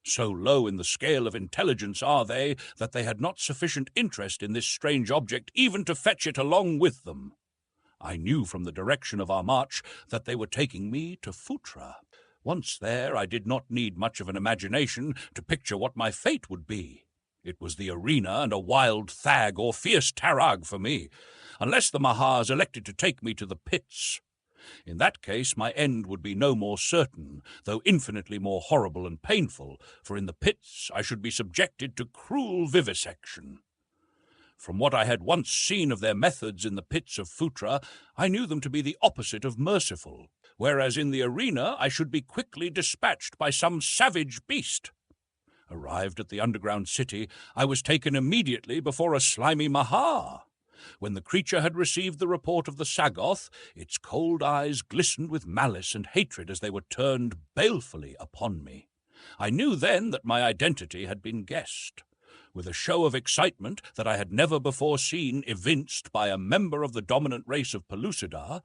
So low in the scale of intelligence are they that they had not sufficient interest in this strange object even to fetch it along with them. I knew from the direction of our march that they were taking me to Phutra. Once there, I did not need much of an imagination to picture what my fate would be. It was the arena and a wild thag or fierce tarag for me, unless the Mahars elected to take me to the pits. In that case, my end would be no more certain, though infinitely more horrible and painful, for in the pits I should be subjected to cruel vivisection. From what I had once seen of their methods in the pits of Phutra, I knew them to be the opposite of merciful, whereas in the arena I should be quickly dispatched by some savage beast. Arrived at the underground city, I was taken immediately before a slimy Mahar. When the creature had received the report of the Sagoth, its cold eyes glistened with malice and hatred as they were turned balefully upon me. I knew then that my identity had been guessed. With a show of excitement that I had never before seen evinced by a member of the dominant race of Pellucidar,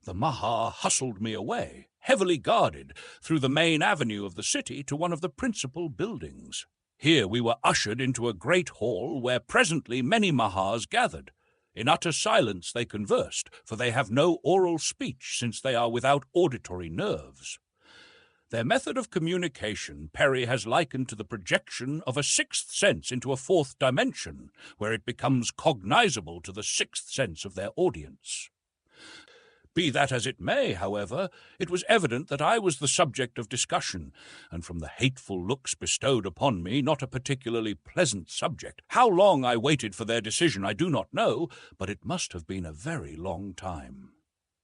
the Mahar hustled me away, heavily guarded, through the main avenue of the city to one of the principal buildings. Here we were ushered into a great hall where presently many Mahars gathered. In utter silence they conversed, for they have no oral speech since they are without auditory nerves. Their method of communication Perry has likened to the projection of a sixth sense into a fourth dimension, where it becomes cognizable to the sixth sense of their audience. Be that as it may, however, it was evident that I was the subject of discussion, and from the hateful looks bestowed upon me, not a particularly pleasant subject. How long I waited for their decision I do not know, but it must have been a very long time.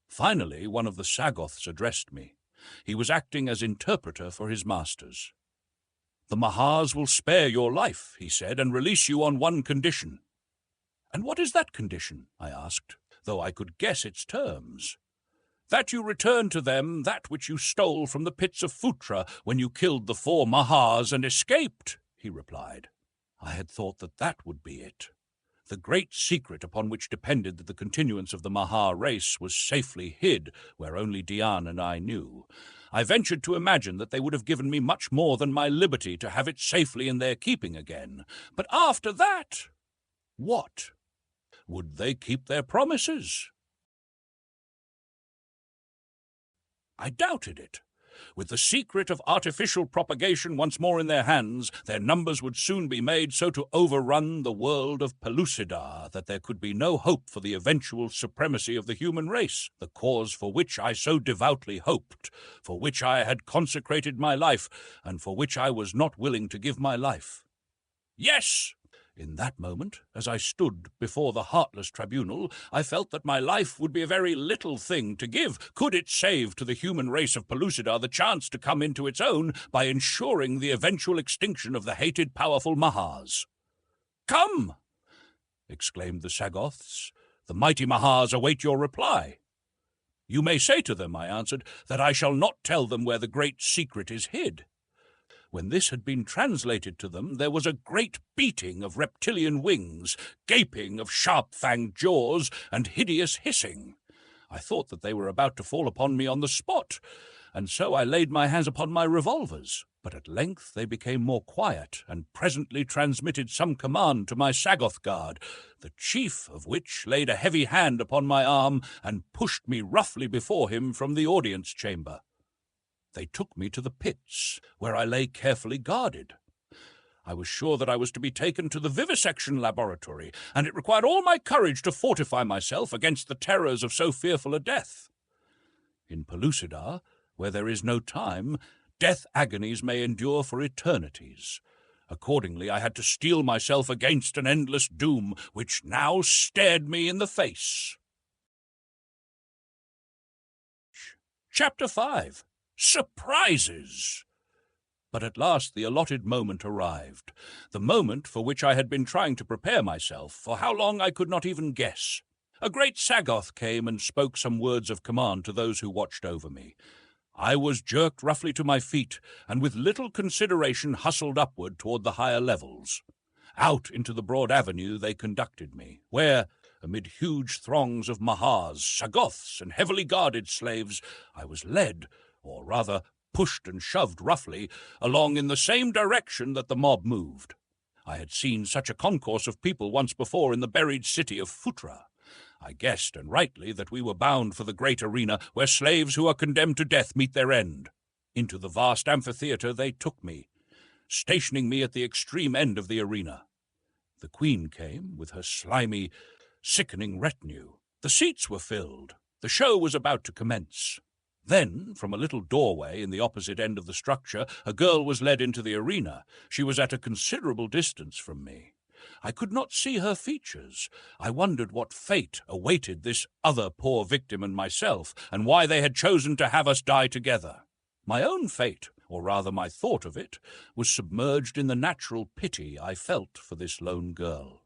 Finally, one of the Sagoths addressed me. He was acting as interpreter for his masters. "The Mahars will spare your life," he said, "and release you on one condition." "And what is that condition?" I asked, though I could guess its terms. "That you return to them that which you stole from the pits of Phutra when you killed the 4 Mahars and escaped," he replied. I had thought that that would be it. The great secret upon which depended the continuance of the Mahar race was safely hid where only Diane and I knew. I ventured to imagine that they would have given me much more than my liberty to have it safely in their keeping again. But after that, what? Would they keep their promises? I doubted it. With the secret of artificial propagation once more in their hands, their numbers would soon be made so to overrun the world of Pellucidar that there could be no hope for the eventual supremacy of the human race, the cause for which I so devoutly hoped, for which I had consecrated my life, and for which I was not willing to give my life. Yes! In that moment, as I stood before the heartless tribunal, I felt that my life would be a very little thing to give, could it save to the human race of Pellucidar the chance to come into its own by ensuring the eventual extinction of the hated powerful Mahars. "Come!" exclaimed the Sagoths. "The mighty Mahars await your reply." "You may say to them," I answered, "that I shall not tell them where the great secret is hid." When this had been translated to them, there was a great beating of reptilian wings, gaping of sharp-fanged jaws, and hideous hissing. I thought that they were about to fall upon me on the spot, and so I laid my hands upon my revolvers. But at length they became more quiet, and presently transmitted some command to my Sagoth guard, the chief of which laid a heavy hand upon my arm and pushed me roughly before him from the audience chamber. They took me to the pits, where I lay carefully guarded. I was sure that I was to be taken to the vivisection laboratory, and it required all my courage to fortify myself against the terrors of so fearful a death. In Pellucidar, where there is no time, death agonies may endure for eternities. Accordingly, I had to steel myself against an endless doom, which now stared me in the face. Chapter 5. Surprises! But at last the allotted moment arrived, the moment for which I had been trying to prepare myself, for how long I could not even guess. A great Sagoth came and spoke some words of command to those who watched over me. I was jerked roughly to my feet, and with little consideration hustled upward toward the higher levels. Out into the broad avenue they conducted me, where, amid huge throngs of Mahars, Sagoths, and heavily guarded slaves, I was led, or rather pushed and shoved roughly, along in the same direction that the mob moved. I had seen such a concourse of people once before in the buried city of Phutra. I guessed, and rightly, that we were bound for the great arena where slaves who are condemned to death meet their end. Into the vast amphitheater they took me, stationing me at the extreme end of the arena. The queen came with her slimy, sickening retinue. The seats were filled. The show was about to commence. Then, from a little doorway in the opposite end of the structure, a girl was led into the arena. She was at a considerable distance from me. I could not see her features. I wondered what fate awaited this other poor victim and myself, and why they had chosen to have us die together. My own fate, or rather my thought of it, was submerged in the natural pity I felt for this lone girl.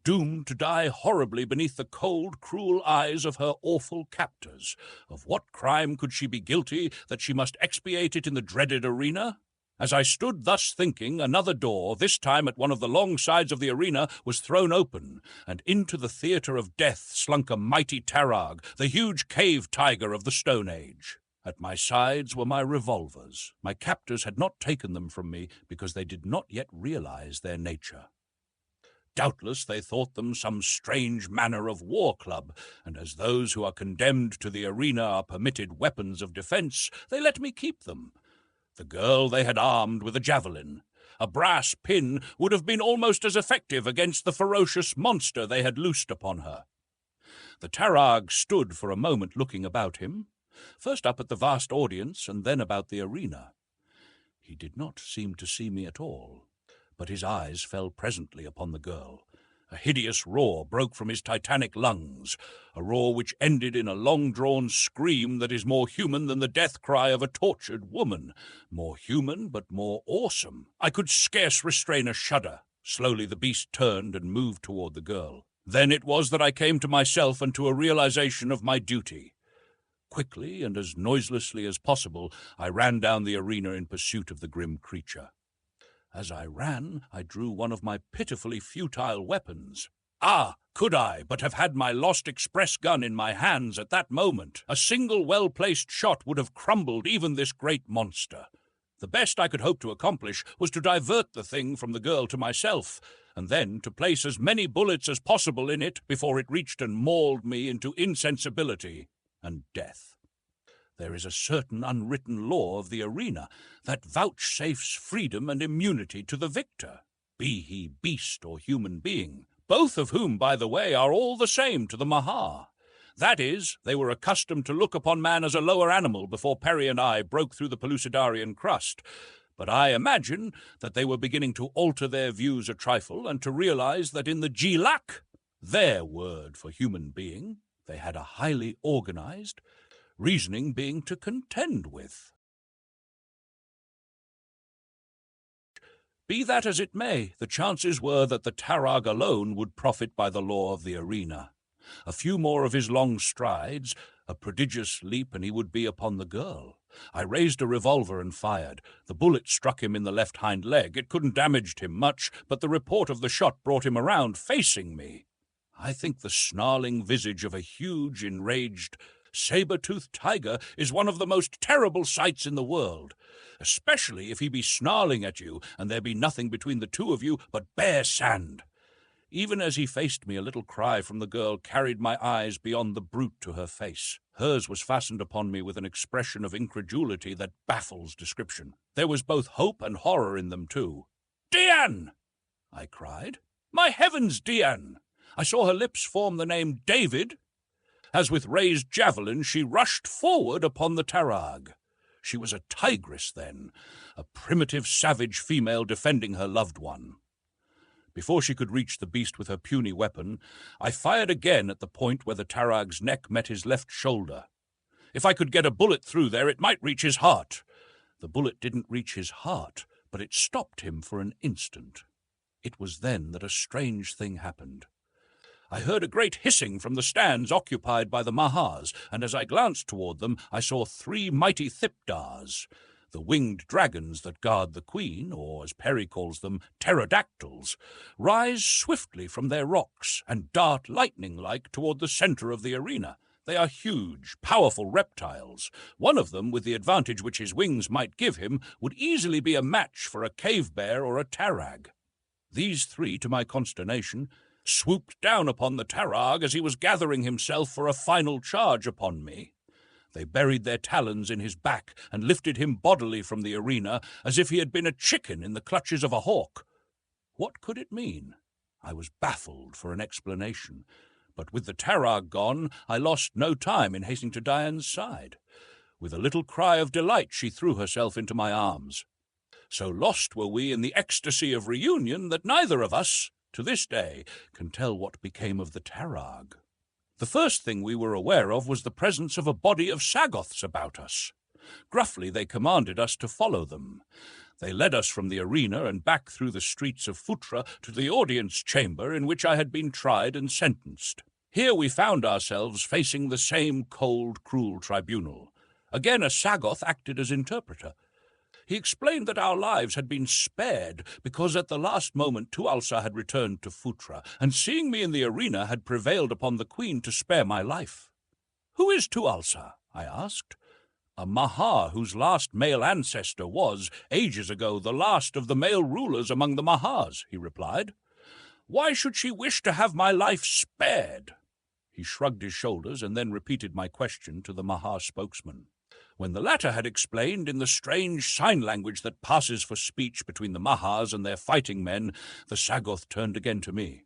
doomed to die horribly beneath the cold, cruel eyes of her awful captors. Of what crime could she be guilty that she must expiate it in the dreaded arena? As I stood thus thinking, another door, this time at one of the long sides of the arena, was thrown open, and into the theatre of death slunk a mighty tarag, the huge cave tiger of the Stone Age. At my sides were my revolvers. My captors had not taken them from me because they did not yet realize their nature. Doubtless they thought them some strange manner of war club, and as those who are condemned to the arena are permitted weapons of defense, they let me keep them. The girl they had armed with a javelin. A brass pin would have been almost as effective against the ferocious monster they had loosed upon her. The tarag stood for a moment looking about him, first up at the vast audience and then about the arena. He did not seem to see me at all, but his eyes fell presently upon the girl. A hideous roar broke from his titanic lungs, a roar which ended in a long-drawn scream that is more human than the death cry of a tortured woman. More human, but more awesome. I could scarce restrain a shudder. Slowly the beast turned and moved toward the girl. Then it was that I came to myself and to a realization of my duty. Quickly and as noiselessly as possible, I ran down the arena in pursuit of the grim creature. As I ran, I drew one of my pitifully futile weapons. Could I but have had my lost express gun in my hands at that moment, a single well-placed shot would have crumbled even this great monster. The best I could hope to accomplish was to divert the thing from the girl to myself, and then to place as many bullets as possible in it before it reached and mauled me into insensibility and death. There is a certain unwritten law of the arena that vouchsafes freedom and immunity to the victor, be he beast or human being, both of whom, by the way, are all the same to the Mahar. That is, they were accustomed to look upon man as a lower animal before Perry and I broke through the Pellucidarian crust, but I imagine that they were beginning to alter their views a trifle and to realize that in the Jilak, their word for human being, they had a highly organized, reasoning being to contend with. Be that as it may, the chances were that the tarag alone would profit by the law of the arena. A few more of his long strides, a prodigious leap, and he would be upon the girl. I raised a revolver and fired. The bullet struck him in the left hind leg. It couldn't damage him much, but the report of the shot brought him around, facing me. I think the snarling visage of a huge, enraged, saber-toothed tiger is one of the most terrible sights in the world, especially if he be snarling at you and there be nothing between the two of you but bare sand. Even as he faced me, a little cry from the girl carried my eyes beyond the brute to her face. Hers was fastened upon me with an expression of incredulity that baffles description. There was both hope and horror in them, too. "Dian!" I cried. "My heavens, Dian!" I saw her lips form the name David. As with raised javelin, she rushed forward upon the tarag. She was a tigress then, a primitive savage female defending her loved one. Before she could reach the beast with her puny weapon, I fired again at the point where the tarag's neck met his left shoulder. If I could get a bullet through there, it might reach his heart. The bullet didn't reach his heart, but it stopped him for an instant. It was then that a strange thing happened. I heard a great hissing from the stands occupied by the Mahars, and as I glanced toward them, I saw 3 mighty thipdars, the winged dragons that guard the queen, or as Perry calls them, pterodactyls, rise swiftly from their rocks and dart lightning-like toward the center of the arena. They are huge, powerful reptiles. One of them, with the advantage which his wings might give him, would easily be a match for a cave bear or a tarag. These 3, to my consternation, swooped down upon the tarag as he was gathering himself for a final charge upon me. They buried their talons in his back and lifted him bodily from the arena as if he had been a chicken in the clutches of a hawk. What could it mean? I was baffled for an explanation, but with the tarag gone, I lost no time in hastening to Dian's side. With a little cry of delight, she threw herself into my arms. So lost were we in the ecstasy of reunion that neither of us, to this day, can tell what became of the tarag. The first thing we were aware of was the presence of a body of Sagoths about us. Gruffly they commanded us to follow them. They led us from the arena and back through the streets of Phutra to the audience chamber in which I had been tried and sentenced. Here we found ourselves facing the same cold, cruel tribunal. Again a Sagoth acted as interpreter. He explained that our lives had been spared because at the last moment Tualsa had returned to Phutra, and seeing me in the arena had prevailed upon the queen to spare my life. "Who is Tualsa?" I asked. "A Mahar whose last male ancestor was, ages ago, the last of the male rulers among the Mahars," he replied. "Why should she wish to have my life spared?" He shrugged his shoulders and then repeated my question to the Mahar spokesman. When the latter had explained in the strange sign language that passes for speech between the Mahars and their fighting men, the Sagoth turned again to me.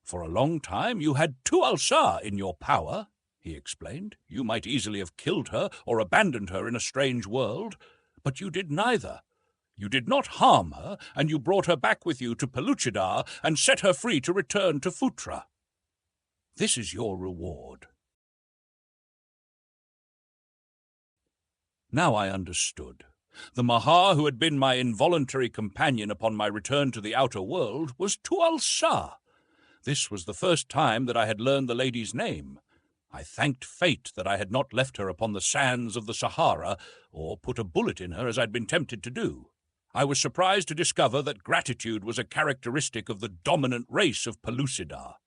"For a long time you had Tualsa in your power," he explained. "You might easily have killed her or abandoned her in a strange world, but you did neither. You did not harm her, and you brought her back with you to Pellucidar and set her free to return to Phutra. This is your reward." Now I understood. The Mahar who had been my involuntary companion upon my return to the outer world was Tualsa. This was the first time that I had learned the lady's name. I thanked fate that I had not left her upon the sands of the Sahara, or put a bullet in her as I'd been tempted to do. I was surprised to discover that gratitude was a characteristic of the dominant race of Pellucidar.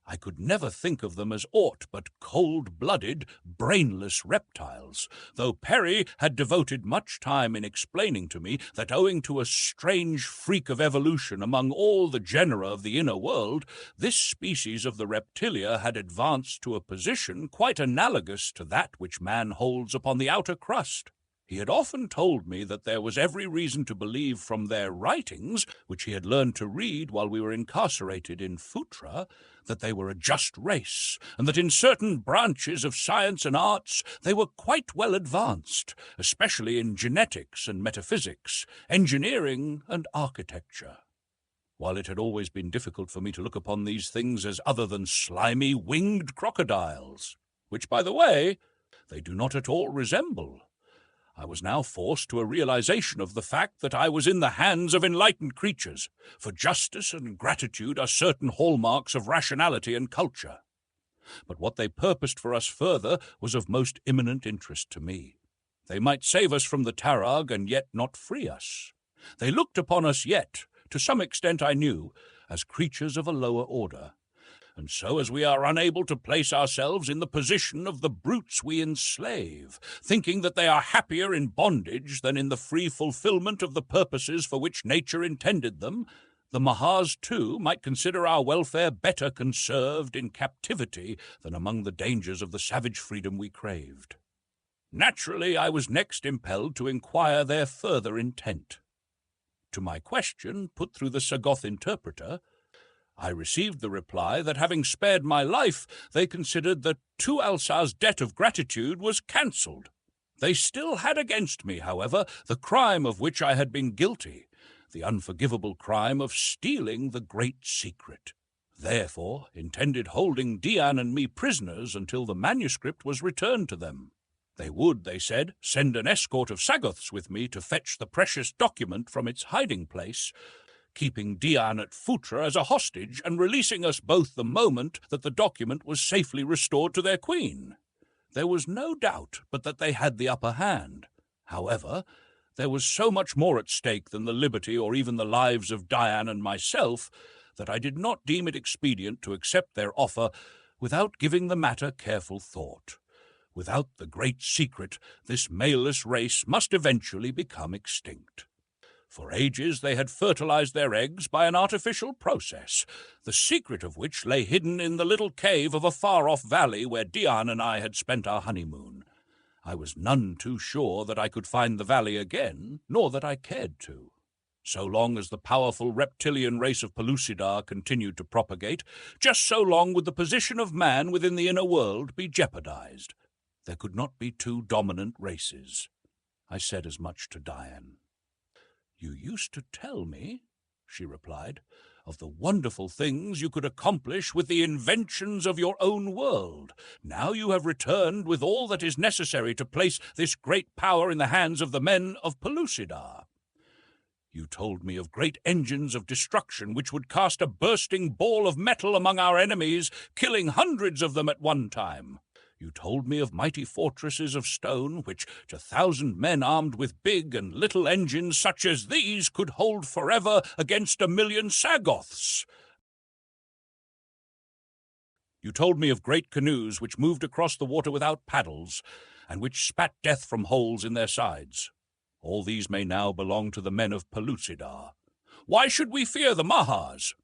I could never think of them as aught but cold-blooded, brainless reptiles, though Perry had devoted much time in explaining to me that owing to a strange freak of evolution among all the genera of the inner world, this species of the reptilia had advanced to a position quite analogous to that which man holds upon the outer crust. He had often told me that there was every reason to believe from their writings, which he had learned to read while we were incarcerated in Phutra, that they were a just race, and that in certain branches of science and arts they were quite well advanced, especially in genetics and metaphysics, engineering and architecture. While it had always been difficult for me to look upon these things as other than slimy, winged crocodiles, which, by the way, they do not at all resemble, I was now forced to a realization of the fact that I was in the hands of enlightened creatures, for justice and gratitude are certain hallmarks of rationality and culture. But what they purposed for us further was of most imminent interest to me. They might save us from the Tarag and yet not free us. They looked upon us yet, to some extent I knew, as creatures of a lower order. And so as we are unable to place ourselves in the position of the brutes we enslave, thinking that they are happier in bondage than in the free fulfillment of the purposes for which nature intended them, the Mahars, too, might consider our welfare better conserved in captivity than among the dangers of the savage freedom we craved. Naturally, I was next impelled to inquire their further intent. To my question, put through the Sagoth interpreter, I received the reply that having spared my life, they considered that Tualsa's debt of gratitude was cancelled. They still had against me, however, the crime of which I had been guilty, the unforgivable crime of stealing the great secret. Therefore, intended holding Dian and me prisoners until the manuscript was returned to them. They would, they said, send an escort of Sagoths with me to fetch the precious document from its hiding place, keeping Dian at Phutra as a hostage and releasing us both the moment that the document was safely restored to their queen. There was no doubt but that they had the upper hand. However, there was so much more at stake than the liberty or even the lives of Dian and myself that I did not deem it expedient to accept their offer without giving the matter careful thought. Without the great secret, this maleless race must eventually become extinct. For ages they had fertilized their eggs by an artificial process, the secret of which lay hidden in the little cave of a far-off valley where Dian and I had spent our honeymoon. I was none too sure that I could find the valley again, nor that I cared to. So long as the powerful reptilian race of Pellucidar continued to propagate, just so long would the position of man within the inner world be jeopardized. There could not be two dominant races. I said as much to Dian. "You used to tell me," she replied, "of the wonderful things you could accomplish with the inventions of your own world. Now you have returned with all that is necessary to place this great power in the hands of the men of Pellucidar." You told me of great engines of destruction which would cast a bursting ball of metal among our enemies, killing hundreds of them at one time. You told me of mighty fortresses of stone which 1,000 men armed with big and little engines such as these could hold forever against 1,000,000 Sagoths. You told me of great canoes which moved across the water without paddles, and which spat death from holes in their sides. All these may now belong to the men of Pellucidar. Why should we fear the Mahars?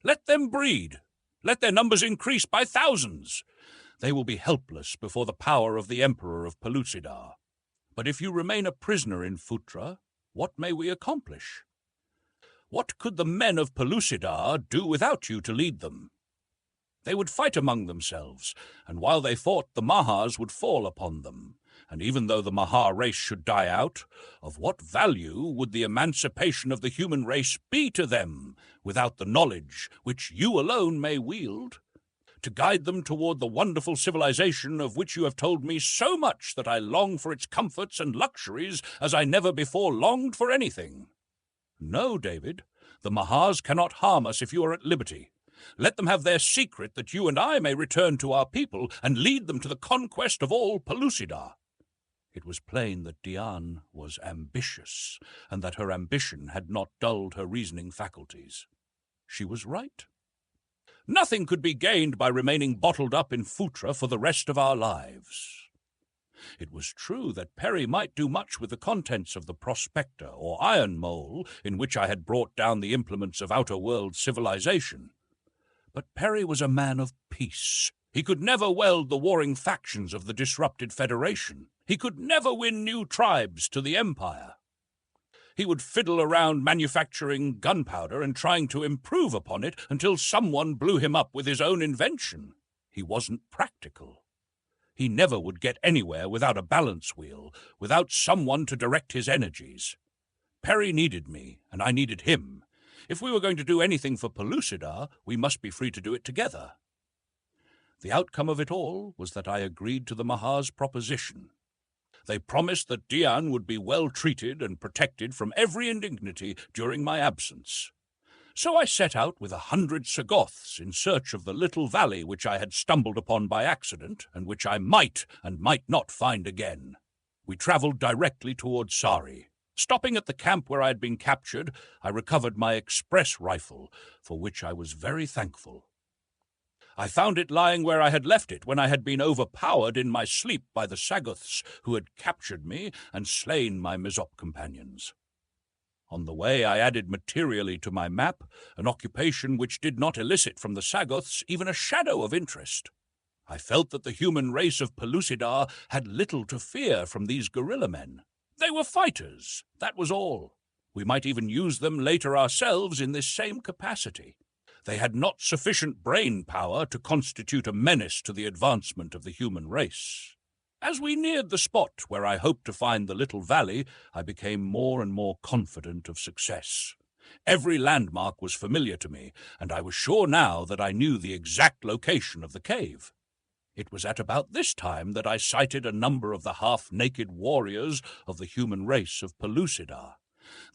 Let them breed. Let their numbers increase by thousands. They will be helpless before the power of the Emperor of Pellucidar. But if you remain a prisoner in Phutra, what may we accomplish? What could the men of Pellucidar do without you to lead them? They would fight among themselves, and while they fought, the Mahars would fall upon them. And even though the Mahar race should die out, of what value would the emancipation of the human race be to them without the knowledge which you alone may wield, to guide them toward the wonderful civilization of which you have told me so much that I long for its comforts and luxuries as I never before longed for anything? No, David, the Mahars cannot harm us if you are at liberty. Let them have their secret that you and I may return to our people and lead them to the conquest of all Pellucidar. It was plain that Diane was ambitious, and that her ambition had not dulled her reasoning faculties. She was right. Nothing could be gained by remaining bottled up in Phutra for the rest of our lives. It was true that Perry might do much with the contents of the prospector or iron mole in which I had brought down the implements of outer-world civilization. But Perry was a man of peace. He could never weld the warring factions of the disrupted Federation. He could never win new tribes to the Empire. He would fiddle around manufacturing gunpowder and trying to improve upon it until someone blew him up with his own invention. He wasn't practical. He never would get anywhere without a balance wheel, without someone to direct his energies. Perry needed me, and I needed him. If we were going to do anything for Pellucidar, we must be free to do it together. The outcome of it all was that I agreed to the Mahar's proposition. They promised that Diane would be well treated and protected from every indignity during my absence. So I set out with 100 Sagoths in search of the little valley which I had stumbled upon by accident, and which I might and might not find again. We traveled directly toward Sari. Stopping at the camp where I had been captured, I recovered my express rifle, for which I was very thankful. I found it lying where I had left it when I had been overpowered in my sleep by the Sagoths who had captured me and slain my Mizop companions. On the way I added materially to my map an occupation which did not elicit from the Sagoths even a shadow of interest. I felt that the human race of Pellucidar had little to fear from these guerrilla men. They were fighters, that was all. We might even use them later ourselves in this same capacity. They had not sufficient brain power to constitute a menace to the advancement of the human race. As we neared the spot where I hoped to find the little valley, I became more and more confident of success. Every landmark was familiar to me, and I was sure now that I knew the exact location of the cave. It was at about this time that I sighted a number of the half-naked warriors of the human race of Pellucidar.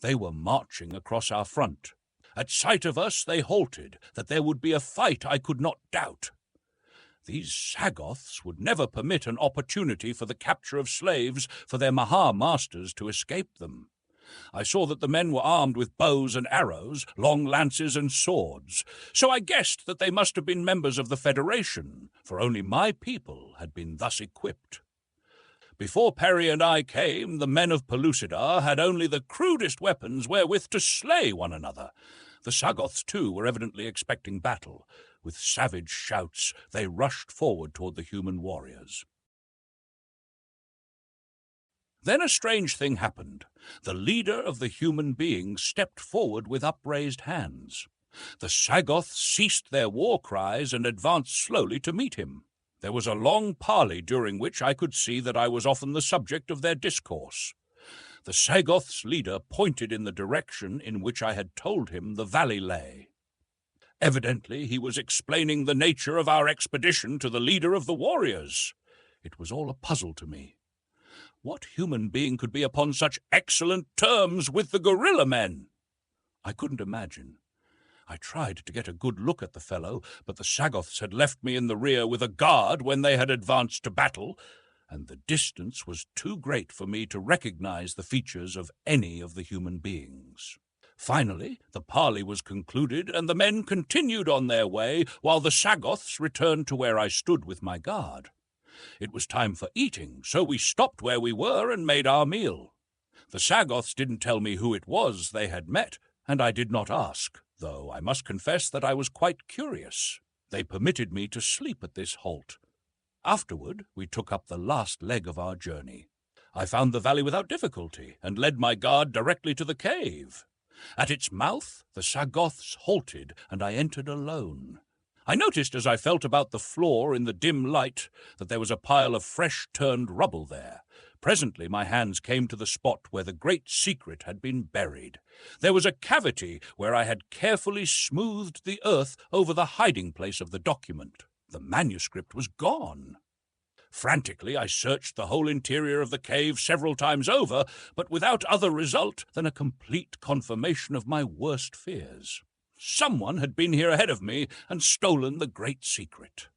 They were marching across our front. At sight of us, they halted, that there would be a fight I could not doubt. These Sagoths would never permit an opportunity for the capture of slaves for their Mahar masters to escape them. I saw that the men were armed with bows and arrows, long lances and swords, so I guessed that they must have been members of the Federation, for only my people had been thus equipped. Before Perry and I came, the men of Pellucidar had only the crudest weapons wherewith to slay one another. The Sagoths, too, were evidently expecting battle. With savage shouts, they rushed forward toward the human warriors. Then a strange thing happened. The leader of the human beings stepped forward with upraised hands. The Sagoths ceased their war cries and advanced slowly to meet him. There was a long parley during which I could see that I was often the subject of their discourse. The Sagoths' leader pointed in the direction in which I had told him the valley lay. Evidently he was explaining the nature of our expedition to the leader of the warriors. It was all a puzzle to me. What human being could be upon such excellent terms with the gorilla men? I couldn't imagine. I tried to get a good look at the fellow, but the Sagoths had left me in the rear with a guard when they had advanced to battle, and the distance was too great for me to recognize the features of any of the human beings. Finally, the parley was concluded, and the men continued on their way, while the Sagoths returned to where I stood with my guard. It was time for eating, so we stopped where we were and made our meal. The Sagoths didn't tell me who it was they had met, and I did not ask, though I must confess that I was quite curious. They permitted me to sleep at this halt. Afterward, we took up the last leg of our journey. I found the valley without difficulty, and led my guard directly to the cave. At its mouth, the Sagoths halted, and I entered alone. I noticed as I felt about the floor in the dim light that there was a pile of fresh-turned rubble there. Presently my hands came to the spot where the great secret had been buried. There was a cavity where I had carefully smoothed the earth over the hiding place of the document. The manuscript was gone. Frantically, I searched the whole interior of the cave several times over, but without other result than a complete confirmation of my worst fears. Someone had been here ahead of me and stolen the great secret.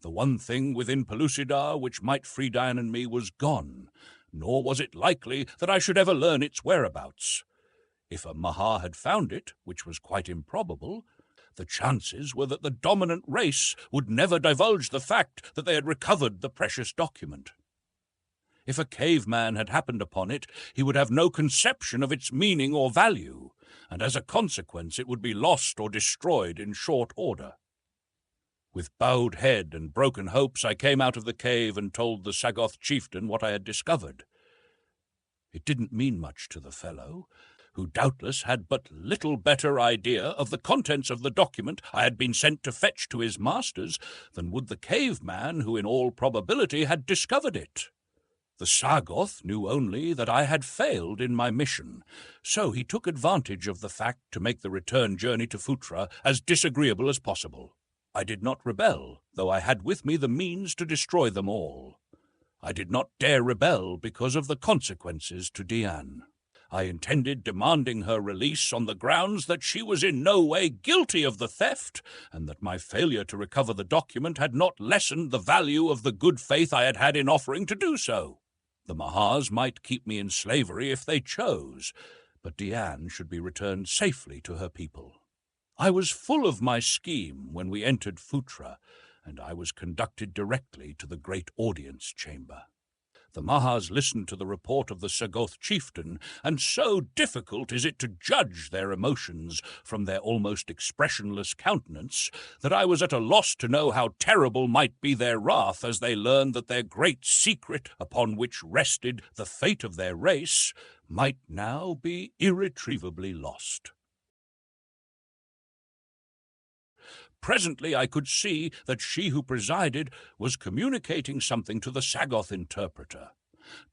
The one thing within Pellucidar which might free Dian and me was gone, nor was it likely that I should ever learn its whereabouts. If a Maha had found it, which was quite improbable, the chances were that the dominant race would never divulge the fact that they had recovered the precious document. If a caveman had happened upon it, he would have no conception of its meaning or value, and as a consequence it would be lost or destroyed in short order. With bowed head and broken hopes, I came out of the cave and told the Sagoth chieftain what I had discovered. It didn't mean much to the fellow, who doubtless had but little better idea of the contents of the document I had been sent to fetch to his masters than would the caveman who in all probability had discovered it. The Sagoth knew only that I had failed in my mission, so he took advantage of the fact to make the return journey to Phutra as disagreeable as possible. I did not rebel, though I had with me the means to destroy them all. I did not dare rebel because of the consequences to Dian. I intended demanding her release on the grounds that she was in no way guilty of the theft, and that my failure to recover the document had not lessened the value of the good faith I had had in offering to do so. The Mahas might keep me in slavery if they chose, but Dian should be returned safely to her people. I was full of my scheme when we entered Phutra, and I was conducted directly to the great audience chamber. The Mahas listened to the report of the Sagoth chieftain, and so difficult is it to judge their emotions from their almost expressionless countenance that I was at a loss to know how terrible might be their wrath as they learned that their great secret, upon which rested the fate of their race, might now be irretrievably lost. Presently I could see that she who presided was communicating something to the Sagoth interpreter.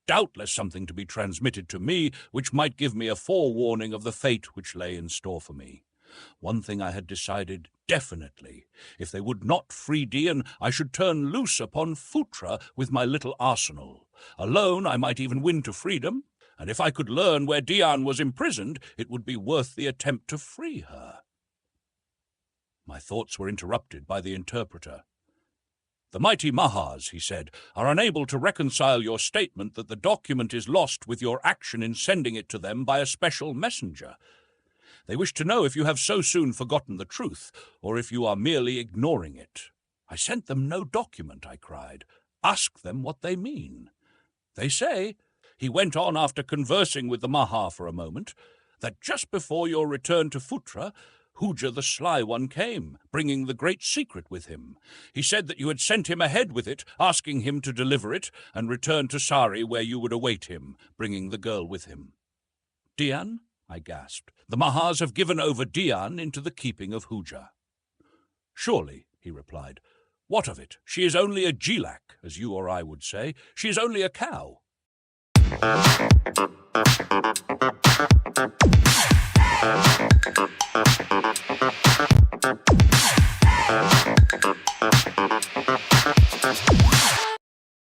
Doubtless something to be transmitted to me which might give me a forewarning of the fate which lay in store for me. One thing I had decided definitely. If they would not free Dian, I should turn loose upon Phutra with my little arsenal. Alone I might even win to freedom, and if I could learn where Dian was imprisoned, it would be worth the attempt to free her. My thoughts were interrupted by the interpreter. "The mighty Mahas," he said, "are unable to reconcile your statement that the document is lost with your action in sending it to them by a special messenger. They wish to know if you have so soon forgotten the truth, or if you are merely ignoring it." "I sent them no document," I cried. "Ask them what they mean." "They say," he went on after conversing with the Maha for a moment, "that just before your return to Phutra, Huja the Sly One came, bringing the great secret with him. He said that you had sent him ahead with it, asking him to deliver it, and return to Sari where you would await him, bringing the girl with him." "Dian?" I gasped. "The Mahas have given over Dian into the keeping of Huja." "Surely," he replied. "What of it? She is only a Jilak, as you or I would say. She is only a cow."